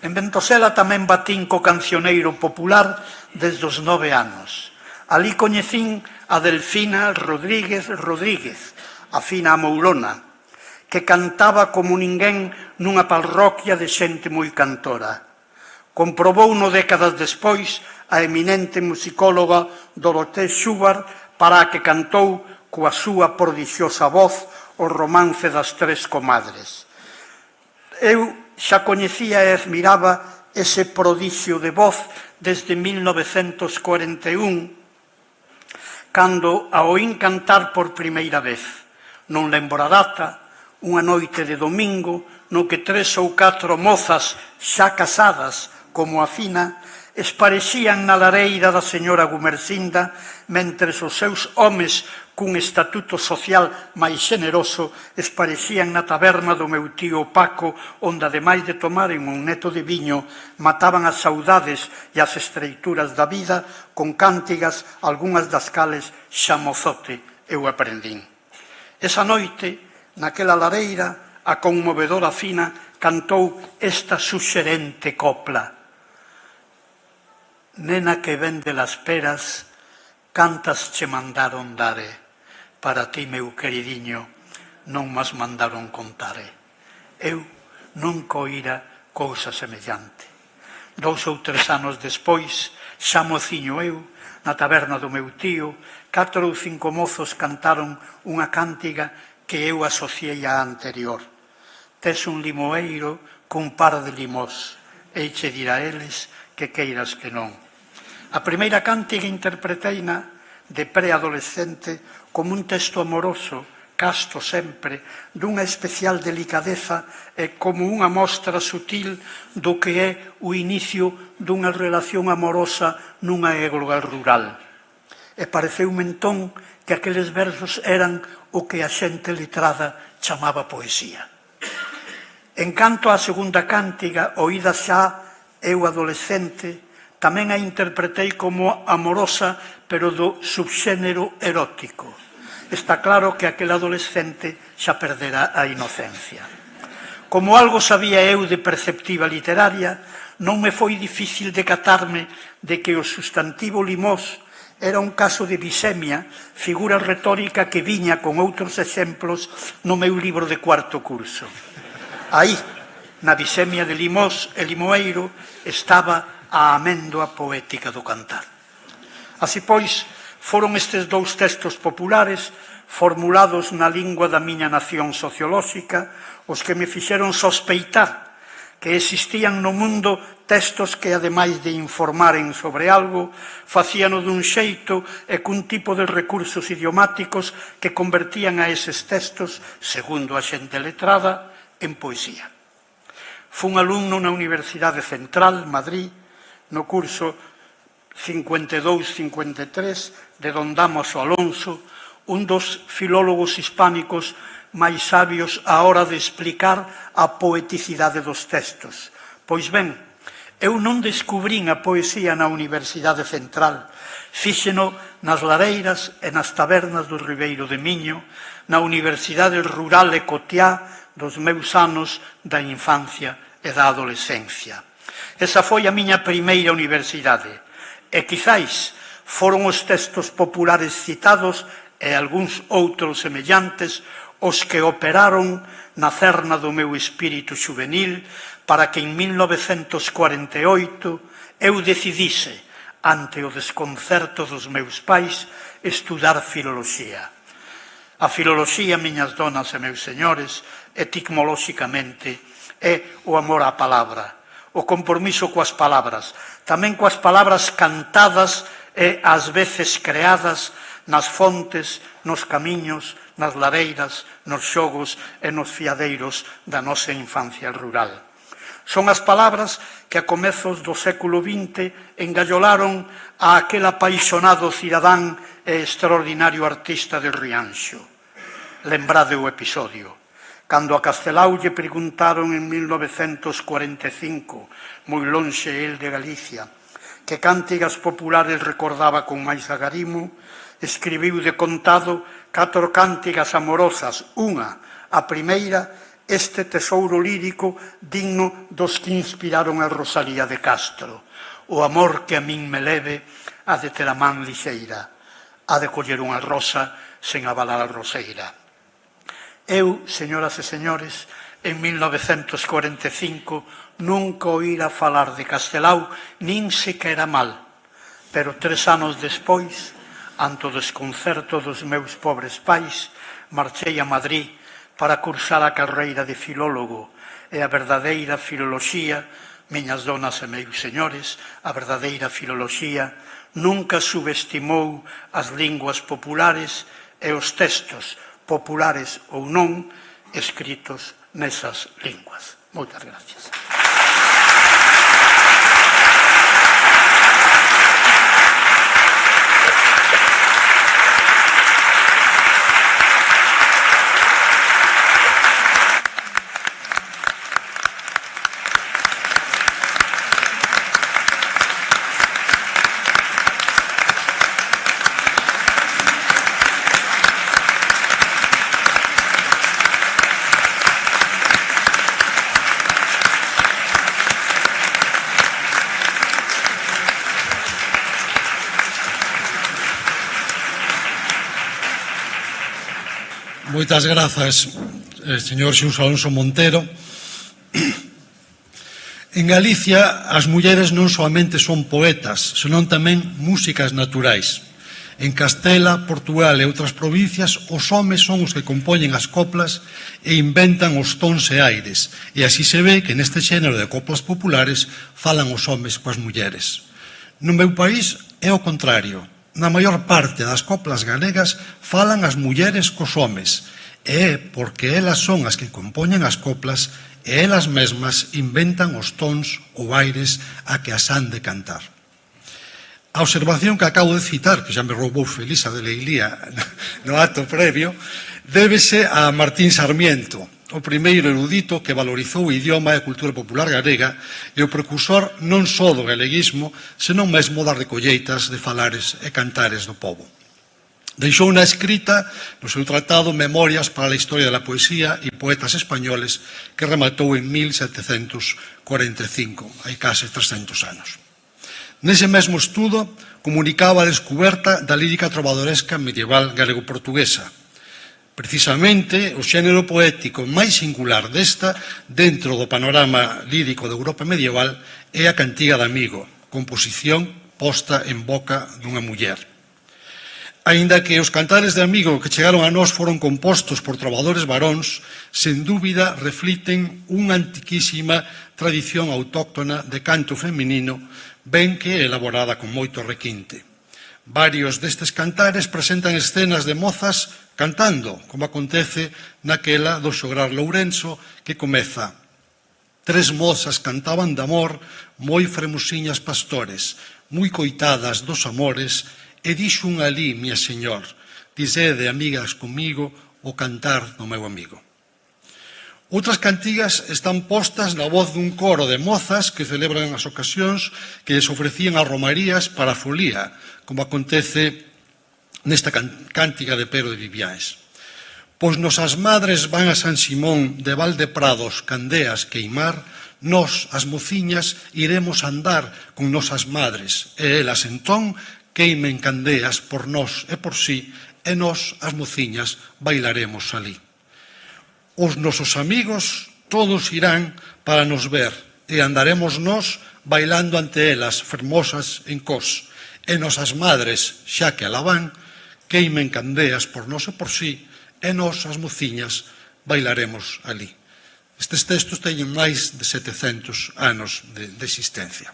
En Ventosela tamén batín co cancioneiro popular desde os 9 anos. Alí coñecín a Delfina Rodríguez, a fina amourona, que cantaba como ninguén nunha parroquia de xente moi cantora. Comprobouno décadas despois a eminente musicóloga Dorothée Schubert, para a que cantou coa súa prodixiosa voz o romance das tres comadres. Eu xa coñecía e admiraba ese prodixio de voz desde 1941, cando a oín cantar por primeira vez. Non lembro a data, unha noite de domingo, no que 3 ou 4 mozas xa casadas, como a Fina, esparexían na lareira da señora Gumersinda, mentres os seus homes, cun estatuto social máis xeneroso, esparexían na taberna do meu tío Paco, onde, ademais de tomaren un neto de viño, mataban as saudades e as estreituras da vida con cántigas, algunhas das cales xa mozote eu aprendín. Esa noite, naquela lareira, a conmovedora Fina cantou esta suxerente copla: Nena que vende las peras, cantas che mandaron dare, para ti, meu queridiño, non mas mandaron contare. Eu non coíra cousa semellante. 2 ou 3 anos despois, xa mociño eu, na taberna do meu tío, 4 ou 5 mozos cantaron unha cántiga que eu asociei á anterior. Tes un limoeiro cun par de limós, e che dirá eles que queiras que non. A primeira cántiga interpreteina de preadolescente como un texto amoroso, casto sempre, dunha especial delicadeza e como unha mostra sutil do que é o inicio dunha relación amorosa nunha égloga rural. E pareceume entón que aqueles versos eran o que a xente letrada chamaba poesía. En canto á segunda cántiga, oída xa eu adolescente, tamén a interpretei como amorosa, pero do subxénero erótico. Está claro que aquel adolescente xa perdera a inocencia. Como algo sabía eu de perceptiva literaria, non me foi difícil decatarme de que o sustantivo limós era un caso de bisemia, figura retórica que viña con outros exemplos no meu libro de 4º curso. Aí, na bisemia de limós e limoeiro, estaba a améndoa poética do cantar. Así pois, foron estes 2 textos populares, formulados na lingua da miña nación sociolóxica, os que me fixeron sospeitar que existían no mundo textos que, ademais de informaren sobre algo, facíano dun xeito e cun tipo de recursos idiomáticos que convertían a eses textos, segundo a xente letrada, en poesía. Fun alumno na Universidade Central, Madrid, no curso 52-53 de don Dámaso Alonso, un dos filólogos hispánicos máis sabios á hora de explicar a poeticidade dos textos. Pois ben, eu non descubrín a poesía na Universidade Central, fíxeno nas lareiras e nas tabernas do Ribeiro de Miño, na Universidade Rural e Cotiá dos meus anos da infancia e da adolescencia. Esa foi a miña primeira universidade, e quizáis foron os textos populares citados e algúns outros semellantes os que operaron na cerna do meu espírito xuvenil para que en 1948 eu decidise, ante o desconcerto dos meus pais, estudar filoloxía. A filoloxía, miñas donas e meus señores, etimolóxicamente, é o amor á palabra, o compromiso coas palabras, tamén coas palabras cantadas e ás veces creadas nas fontes, nos camiños, nas lareiras, nos xogos e nos fiadeiros da nosa infancia rural. Son as palabras que a comezos do século XX engallolaron a aquel apaixonado cidadán e extraordinario artista de Rianxo. Lembrade o episodio. Cando a Castelao lle preguntaron en 1945, moi lonxe el de Galicia, que cántigas populares recordaba con máis agarimo, escribiu de contado 4 cántigas amorosas. Unha, a primeira, este tesouro lírico digno dos que inspiraron a Rosalía de Castro. O amor que a min me leve ha de ter a man lixeira, ha de coller unha rosa sen avalar a roseira. Eu, señoras e señores, en 1945 nunca oíra falar de Castelao nin sequera mal, pero 3 anos despois, ante o desconcerto dos meus pobres pais, marchei a Madrid para cursar a carreira de filólogo e a verdadeira filoloxía, miñas donas e meus señores, a verdadeira filoloxía nunca subestimou as linguas populares e os textos, populares ou non, escritos nesas linguas. Moitas gracias. Moitas grazas, señor Xus Alonso Montero. En Galicia, as mulleres non soamente son poetas, senón tamén músicas naturais. En Castela, Portugal e outras provincias, os homes son os que compoñen as coplas e inventan os tons e aires. E así se ve que neste xénero de coplas populares falan os homes coas mulleres. No meu país é o contrario. Na maior parte das coplas galegas falan as mulleres cos homes, e é porque elas son as que compoñen as coplas e elas mesmas inventan os tons ou aires a que as han de cantar. A observación que acabo de citar, que xa me roubou Felisa de Leilía no acto previo, débese a Martín Sarmiento, o primeiro erudito que valorizou o idioma e a cultura popular galega e o precursor non só do galeguismo, senón mesmo das recolleitas de falares e cantares do pobo. Deixou na escrita no seu tratado Memorias para a Historia da Poesía e Poetas Españoles, que rematou en 1745, hai case 300 anos. Nese mesmo estudo comunicaba a descuberta da lírica trovadoresca medieval galego-portuguesa. Precisamente, o xénero poético máis singular desta, dentro do panorama lírico da Europa medieval, é a cantiga de amigo, composición posta en boca dunha muller. Aínda que os cantares de amigo que chegaron a nós foron compostos por trovadores varóns, sen dúbida refliten unha antiquísima tradición autóctona de canto feminino, ben que elaborada con moito requinte. Varios destes cantares presentan escenas de mozas cantando, como acontece naquela do xograr Lourenço, que comeza: 3 mozas cantaban de amor, moi fremusiñas pastores, moi coitadas dos amores, e dixo un alí, mia señor, dizede amigas comigo o cantar do meu amigo. Outras cantigas están postas na voz dun coro de mozas que celebran as ocasións que les ofrecían as romarías para a folía, como acontece nesta cántiga de Pero de Viviáns. Pois nosas madres van a San Simón de Valdeprados, Candeas, queimar, nós, as mociñas, iremos andar con nosas madres, e elas entón queimen candeas por nós e por sí, e nós, as mociñas, bailaremos alí. Os nosos amigos todos irán para nos ver, e andaremos nós bailando ante elas, fermosas en cos, e nosas madres, xa que alá van, queimen candeas por nós e por sí, e nós, as mociñas, bailaremos alí. Estes textos teñen máis de 700 anos de existencia.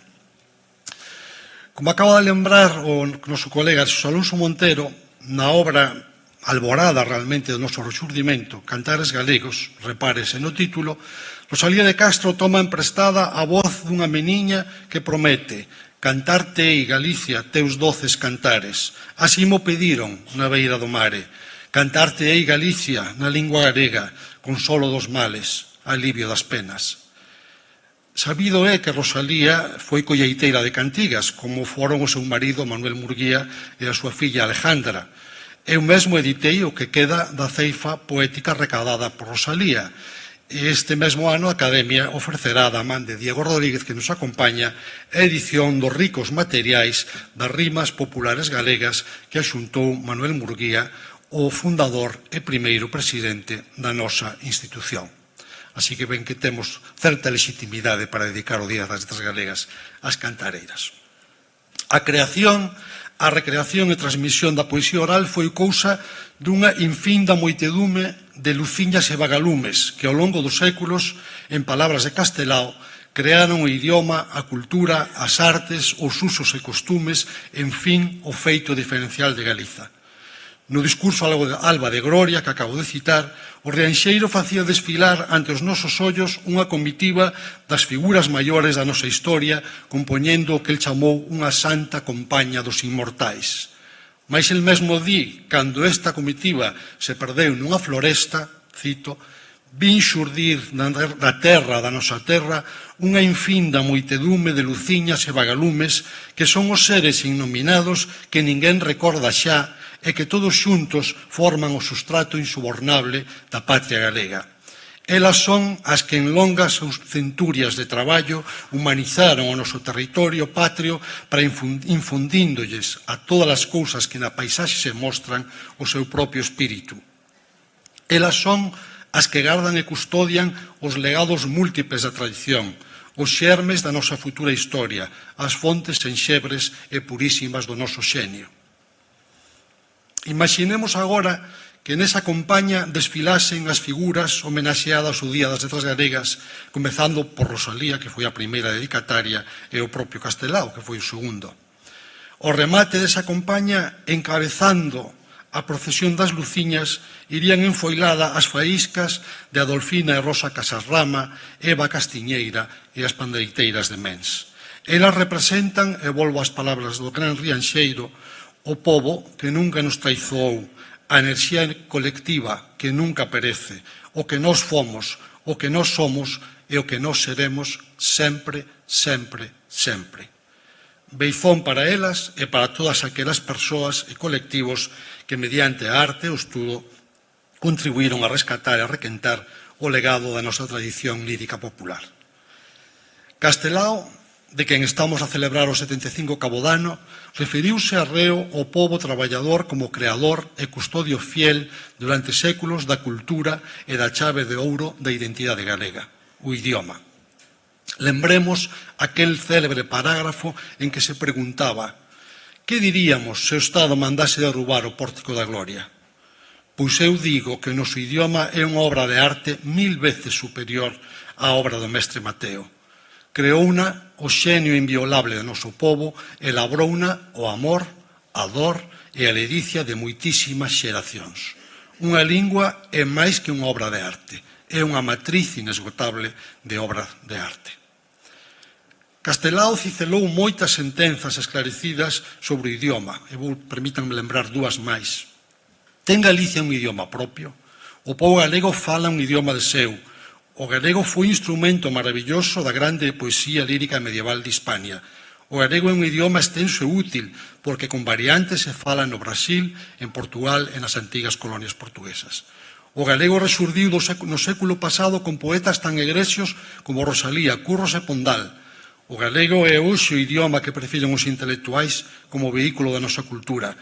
Como acaba de lembrar o noso colega Xosé Alonso Montero, na obra alborada realmente do noso rexurdimento, Cantares Galegos, repárese no título, Rosalía de Castro toma emprestada a voz dunha meniña que promete: cantarte ei, Galicia, teus doces cantares, así mo pediron na beira do mare. Cantarte ei, Galicia, na lingua galega, consolo dos males, alivio das penas. Sabido é que Rosalía foi colleiteira de cantigas, como foron o seu marido Manuel Murguía e a súa filla Alejandra. Eu mesmo editei o que queda da ceifa poética recadada por Rosalía. E este mesmo ano a Academia ofrecerá da man de Diego Rodríguez, que nos acompaña, a edición dos ricos materiais das rimas populares galegas que axuntou Manuel Murguía, o fundador e primeiro presidente da nosa institución. Así que ven que temos certa legitimidade para dedicar o Día das Letras Galegas ás cantareiras. A creación, a recreación e transmisión da poesía oral foi cousa dunha infinda moitedume de luciñas e vagalumes que ao longo dos séculos, en palabras de Castelao, crearon o idioma, a cultura, as artes, os usos e costumes, en fin, o feito diferencial de Galiza. No discurso Alba de Gloria, que acabo de citar, o Rianxeiro facía desfilar ante os nosos ollos unha comitiva das figuras maiores da nosa historia, compoñendo o que el chamou unha santa compaña dos inmortais. Mais el mesmo di, cando esta comitiva se perdeu nunha floresta, cito, vin xurdir da terra, da nosa terra, unha infinda moitedume de luciñas e vagalumes que son os seres innominados que ninguén recorda xa e que todos xuntos forman o sustrato insubornable da patria galega. Elas son as que en longas centurias de traballo humanizaron o noso territorio patrio para infundíndolles a todas as cousas que na paisaxe se mostran o seu propio espírito. Elas son as que gardan e custodian os legados múltiples da tradición, os xermes da nosa futura historia, as fontes enxebres e purísimas do noso xenio. Imaginemos agora que nesa compaña desfilasen as figuras homenaxeadas o Día das Letras Galegas, comezando por Rosalía, que foi a primeira dedicataria, e o propio Castelao, que foi o segundo. O remate desa compaña, encabezando a procesión das luciñas, irían enfoilada as faíscas de Adolfina e Rosa Casarrama, Eva Castiñeira e as pandeiteiras de Mens. Elas representan, e volvo ás palabras do gran Rianxeiro, o pobo que nunca nos traizoou, a enerxía colectiva que nunca perece, o que nós fomos, o que nós somos e o que nós seremos sempre, sempre, sempre. Beizón para elas e para todas aquelas persoas e colectivos que mediante a arte e o estudo contribuíron a rescatar e a requentar o legado da nosa tradición lírica popular. Castelao, de quen estamos a celebrar o 75 cabodano, referiuse a reo ao pobo traballador como creador e custodio fiel durante séculos da cultura e da chave de ouro da identidade galega, o idioma. Lembremos aquel célebre parágrafo en que se preguntaba: que diríamos se o Estado mandase derrubar o Pórtico da Gloria? Pois eu digo que o noso idioma é unha obra de arte 1000 veces superior á obra do mestre Mateo. Creouna o xenio inviolable do noso pobo e labrouna o amor, a dor e a ledicia de moitísimas xeracións. Unha lingua é máis que unha obra de arte, é unha matriz inesgotable de obra de arte. Castelao cicelou moitas sentenzas esclarecidas sobre o idioma, e permítanme lembrar dúas máis. Ten Galicia un idioma propio? O pobo galego fala un idioma de seu. O galego foi instrumento maravilloso da grande poesía lírica medieval de Hispania. O galego é un idioma extenso e útil, porque con variantes se fala no Brasil, en Portugal e nas antigas colonias portuguesas. O galego resurdiu no século pasado con poetas tan egresios como Rosalía, Curros e Pondal. O galego é hoxe o idioma que prefiren os intelectuais como vehículo da nosa cultura.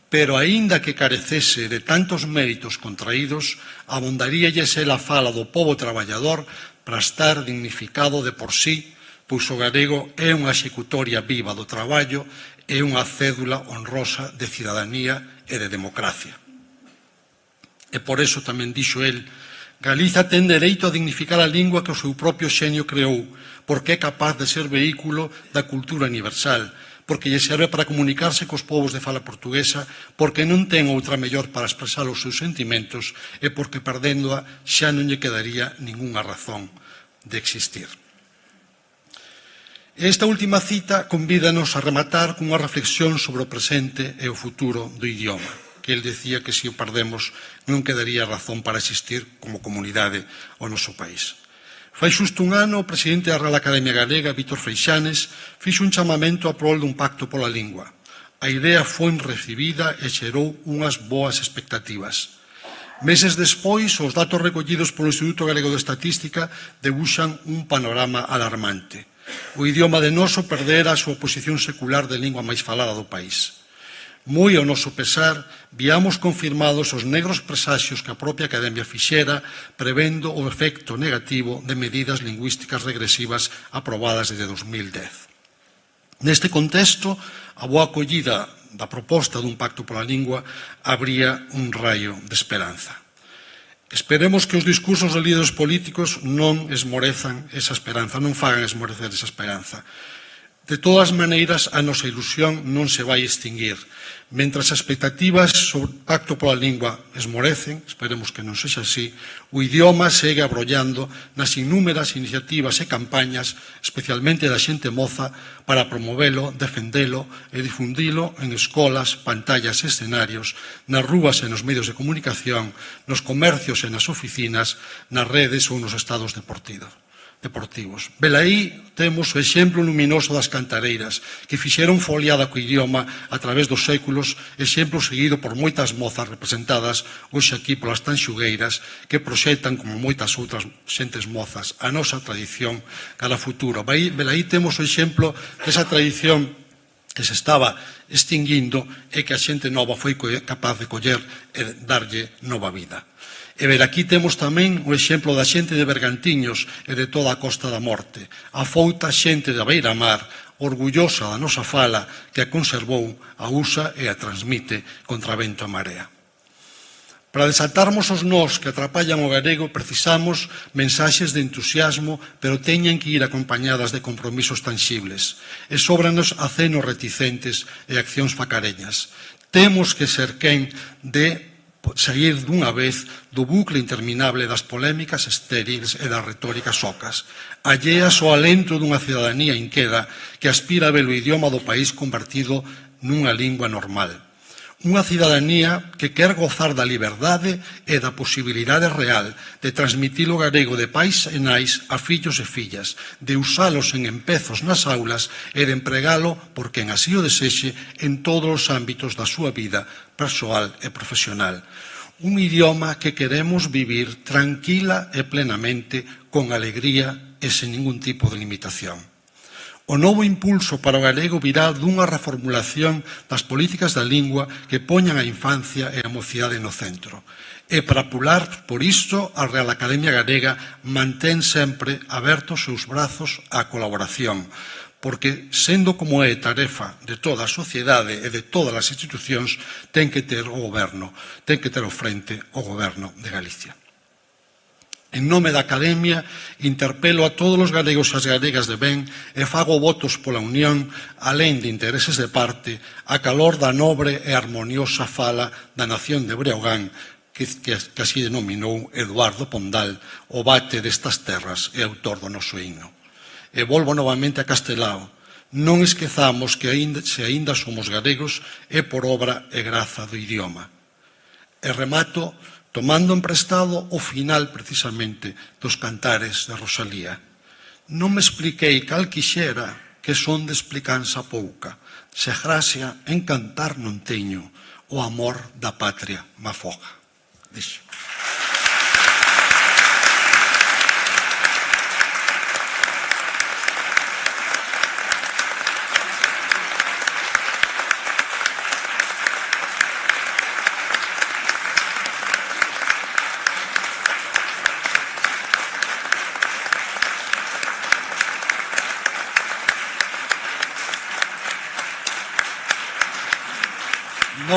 Pero, aínda que carecese de tantos méritos contraídos, abondaríalles a fala do pobo traballador para estar dignificado de por sí, pois o galego é unha executoria viva do traballo e unha cédula honrosa de cidadanía e de democracia. E por eso tamén dixo el: Galiza ten dereito a dignificar a lingua que o seu propio xenio creou, porque é capaz de ser vehículo da cultura universal, porque lle serve para comunicarse cos povos de fala portuguesa, porque non ten outra mellor para expresar os seus sentimentos e porque perdéndoa xa non lle quedaría ningunha razón de existir. Esta última cita convídanos a rematar cunha reflexión sobre o presente e o futuro do idioma, que el decía que se o perdemos non quedaría razón para existir como comunidade ao noso país. Fai xusto un ano, o presidente da Real Academia Galega, Vítor Freixanes, fixo un chamamento a prol dun pacto pola lingua. A idea foi recibida e xerou unhas boas expectativas. Meses despois, os datos recollidos polo Instituto Galego de Estatística debuxan un panorama alarmante. O idioma de noso perdera a súa posición secular de lingua máis falada do país. moi ao noso pesar, viamos confirmados os negros presaxios que a propia Academia fixera prevendo o efecto negativo de medidas lingüísticas regresivas aprobadas desde 2010. Neste contexto, a boa acollida da proposta dun pacto pola lingua abría un raio de esperanza. Esperemos que os discursos de líderes políticos non esmorezan esa esperanza, non fagan esmorecer esa esperanza. De todas maneiras, a nosa ilusión non se vai extinguir. Mentras as expectativas sobre o pacto pola lingua esmorecen, esperemos que non sexa así, o idioma segue abrollando nas inúmeras iniciativas e campañas, especialmente da xente moza, para promovelo, defendelo e difundilo en escolas, pantallas e escenarios, nas rúas e nos medios de comunicación, nos comercios e nas oficinas, nas redes ou nos estados deportivos. Velaí temos o exemplo luminoso das cantareiras, que fixeron foliada co idioma a través dos séculos, exemplo seguido por moitas mozas representadas hoxe aquí polas tanxugueiras, que proxectan, como moitas outras xentes mozas, a nosa tradición cara a futuro. Velaí temos o exemplo desa tradición que se estaba extinguindo e que a xente nova foi capaz de coller e darlle nova vida. E ver, aquí temos tamén o exemplo da xente de Bergantiños e de toda a Costa da Morte, a fouta xente da Beira-Mar, orgullosa da nosa fala, que a conservou, a usa e a transmite contra vento e marea. Para desatarmos os nós que atrapallan o galego, precisamos mensaxes de entusiasmo, pero teñen que ir acompañadas de compromisos tanxibles. E sóbranos acenos reticentes e accións facareñas. Temos que ser quen de sair dunha vez do bucle interminable das polémicas estériles e das retóricas ocas, alleas ao alento dunha cidadanía inqueda que aspira a ver o idioma do país convertido nunha lingua normal. Unha cidadanía que quer gozar da liberdade e da posibilidade real de transmitir o galego de pais e nais a fillos e fillas, de usalos en empezos nas aulas e de empregalo por quen así o desexe en todos os ámbitos da súa vida persoal e profesional. Un idioma que queremos vivir tranquila e plenamente, con alegría e sen ningún tipo de limitación. O novo impulso para o galego virá dunha reformulación das políticas da lingua que poñan a infancia e a mocidade no centro. E para pular por isto, a Real Academia Galega mantén sempre abertos os seus brazos á colaboración, porque, sendo como é tarefa de toda a sociedade e de todas as institucións, ten que ter o goberno, ten que ter ao frente o goberno de Galicia. En nome da Academia, interpelo a todos os galegos e as galegas de ben e fago votos pola unión, alén de intereses de parte, a calor da nobre e armoniosa fala da nación de Breogán, que así denominou Eduardo Pondal, o bate destas terras e autor do noso himno. E volvo novamente a Castelao. Non esquezamos que se aínda somos galegos é por obra e graza do idioma. E remato tomando emprestado o final precisamente dos cantares de Rosalía. Non me expliquei cal quixera que son de explicanza pouca, se gracia en cantar non teño, o amor da patria m'afoga. Dixo.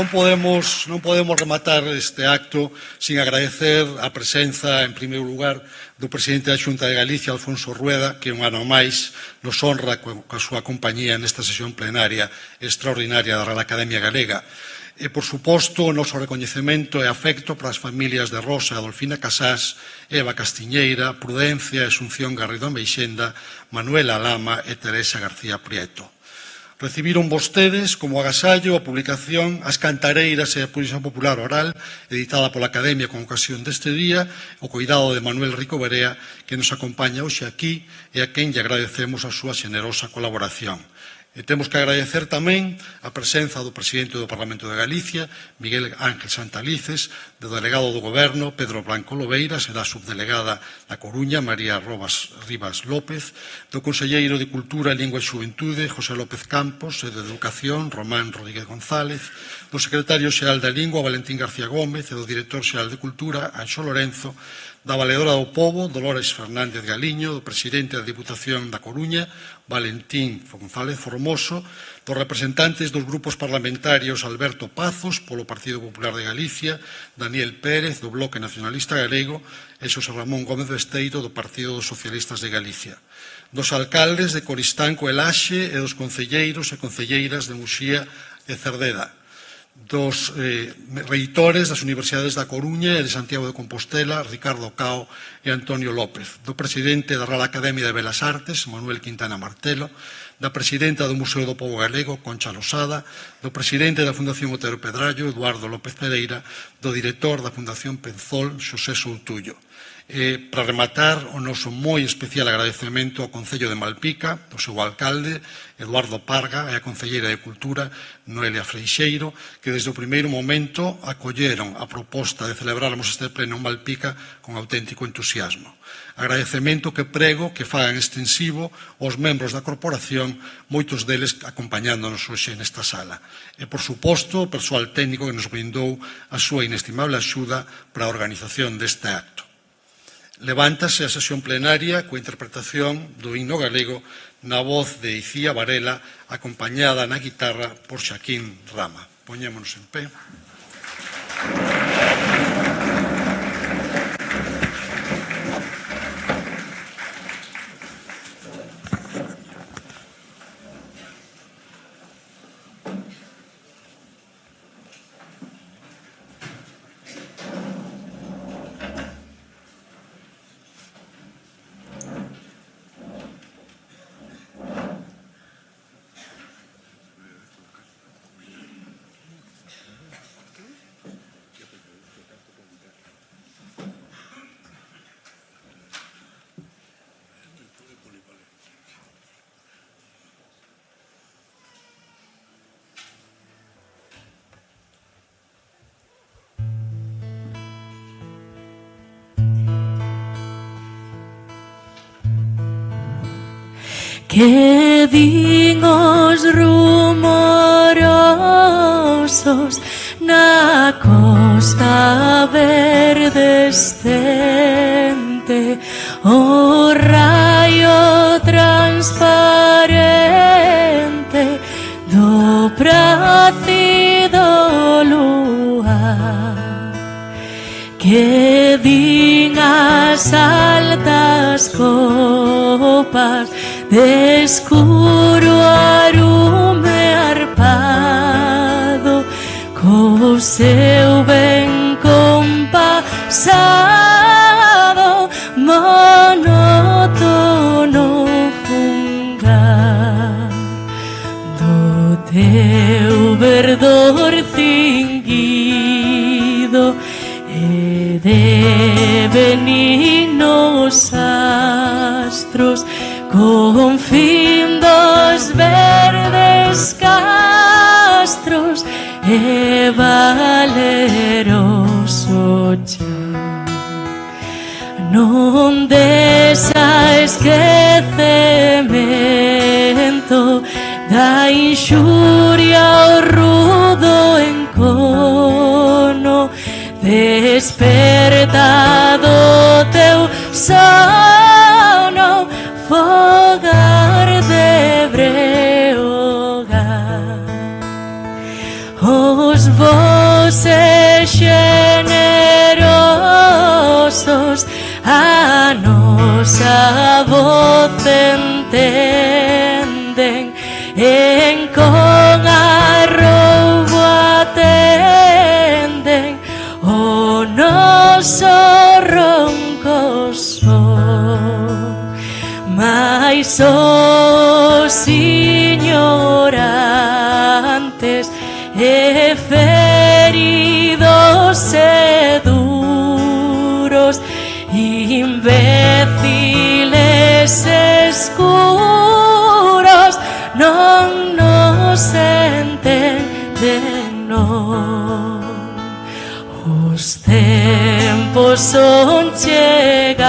Non podemos rematar este acto sin agradecer a presenza, en primeiro lugar, do presidente da Xunta de Galicia, Alfonso Rueda, que un ano máis nos honra coa súa compañía nesta sesión plenaria extraordinaria da Real Academia Galega. E, por suposto, o noso recoñecemento e afecto para as familias de Rosa e Adolfina Casás, Eva Castiñeira, Prudencia e Asunción Garrido Meixenda, Manuela Lama e Teresa García Prieto. Recibiron vostedes, como agasallo, a publicación As cantareiras e a poesía popular oral, editada pola Academia con ocasión deste día, o cuidado de Manuel Rico Berea, que nos acompaña hoxe aquí e a quen lle agradecemos a súa xenerosa colaboración. E temos que agradecer tamén a presenza do presidente do Parlamento de Galicia, Miguel Ángel Santalices, do delegado do Goberno, Pedro Blanco Loveiras, e da subdelegada da Coruña, María Rivas López, do conselleiro de Cultura, Lingua e Xuventude, José López Campos, e de Educación, Román Rodríguez González, do secretario xeral da Lingua, Valentín García Gómez, e do director xeral de Cultura, Anxo Lorenzo, da Valedora do Pobo, Dolores Fernández Galiño, do presidente da Diputación da Coruña, Valentín González Formoso, dos representantes dos grupos parlamentarios Alberto Pazos, polo Partido Popular de Galicia, Daniel Pérez, do Bloque Nacionalista Galego, e Xosé Ramón Gómez Besteiro, do Partido dos Socialistas de Galicia, dos alcaldes de Coristanco e Laxe e dos concelleiros e concelleiras de Muxía e Cerdeda, dos reitores das Universidades da Coruña e de Santiago de Compostela, Ricardo Cao e Antonio López, do presidente da Real Academia de Belas Artes, Manuel Quintana Martelo, da presidenta do Museo do Pobo Galego, Concha Losada, do presidente da Fundación Otero Pedrallo, Eduardo López Pereira, do director da Fundación Penzol, Xosé Soutullo. Para rematar, o noso moi especial agradecemento ao Concello de Malpica, ao seu alcalde, Eduardo Parga, e a Concelleira de Cultura, Noelia Freixeiro, que desde o primeiro momento acolleron a proposta de celebrarmos este pleno en Malpica con auténtico entusiasmo. Agradecemento que prego que fagan extensivo aos membros da corporación, moitos deles acompañándonos hoxe nesta sala. E, por suposto, o persoal técnico que nos brindou a súa inestimable axuda para a organización deste acto. Levántase a sesión plenaria coa interpretación do himno galego na voz de Icía Varela, acompañada na guitarra por Xaquín Rama. Poñémonos en pé. Que din os rumorosos na costa verdescente, o raio transparente do prácido luar. Que din as altas copas de escuro arume arpado, co seu ben compasado, monótono fungar do teu verdor cinguido e de benignos astros, con fin dos verdes castros e valeroso chan. Non desa esquecemento da inxuria o rudo encono, despertado teu sono, fogar de Breogar. Os voces generosos a nosa voz entenden, en con arroubo atenden o noso ronco son. Mais os ignorantes e feridos e duros, imbéciles escuros, non son chegados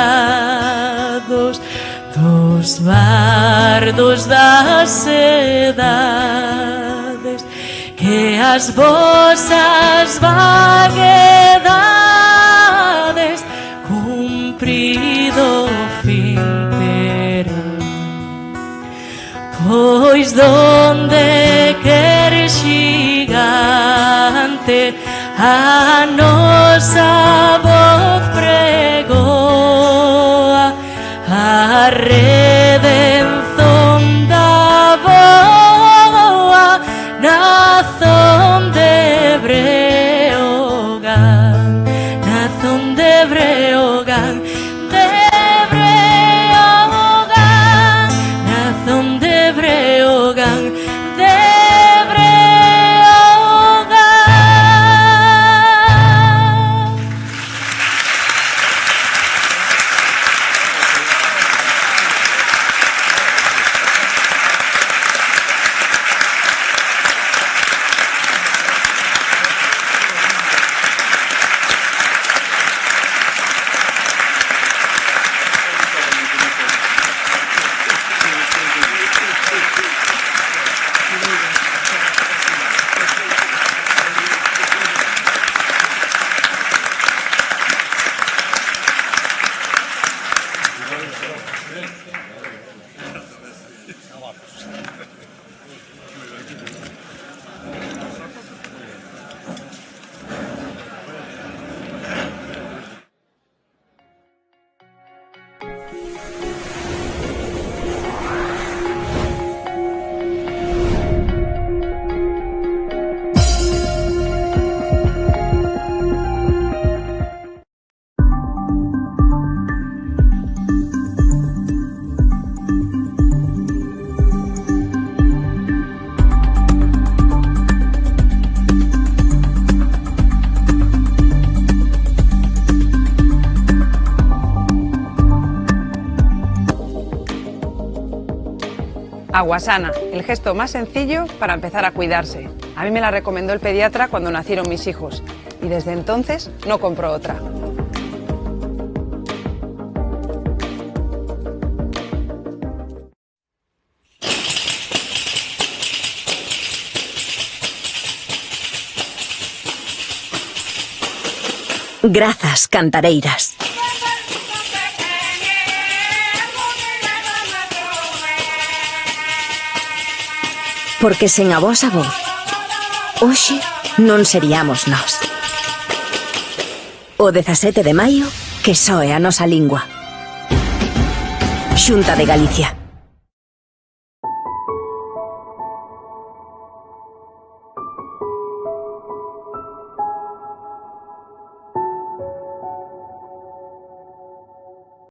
dos bardos das edades, que as vosas vaguedades cumprido fin terán. Pois donde quer xigante a nosa voz pregoa, a redención da boa nazón de Breogán, nazón de Breogán, nazón de Breogán, de Aguasana, el gesto más sencillo para empezar a cuidarse. A mí me la recomendó el pediatra cuando nacieron mis hijos y desde entonces no compro otra. Grazas, cantareiras. Porque sen a vosa voz, hoxe non seríamos nós. O 17 de maio, que soe a nosa lingua. Xunta de Galicia.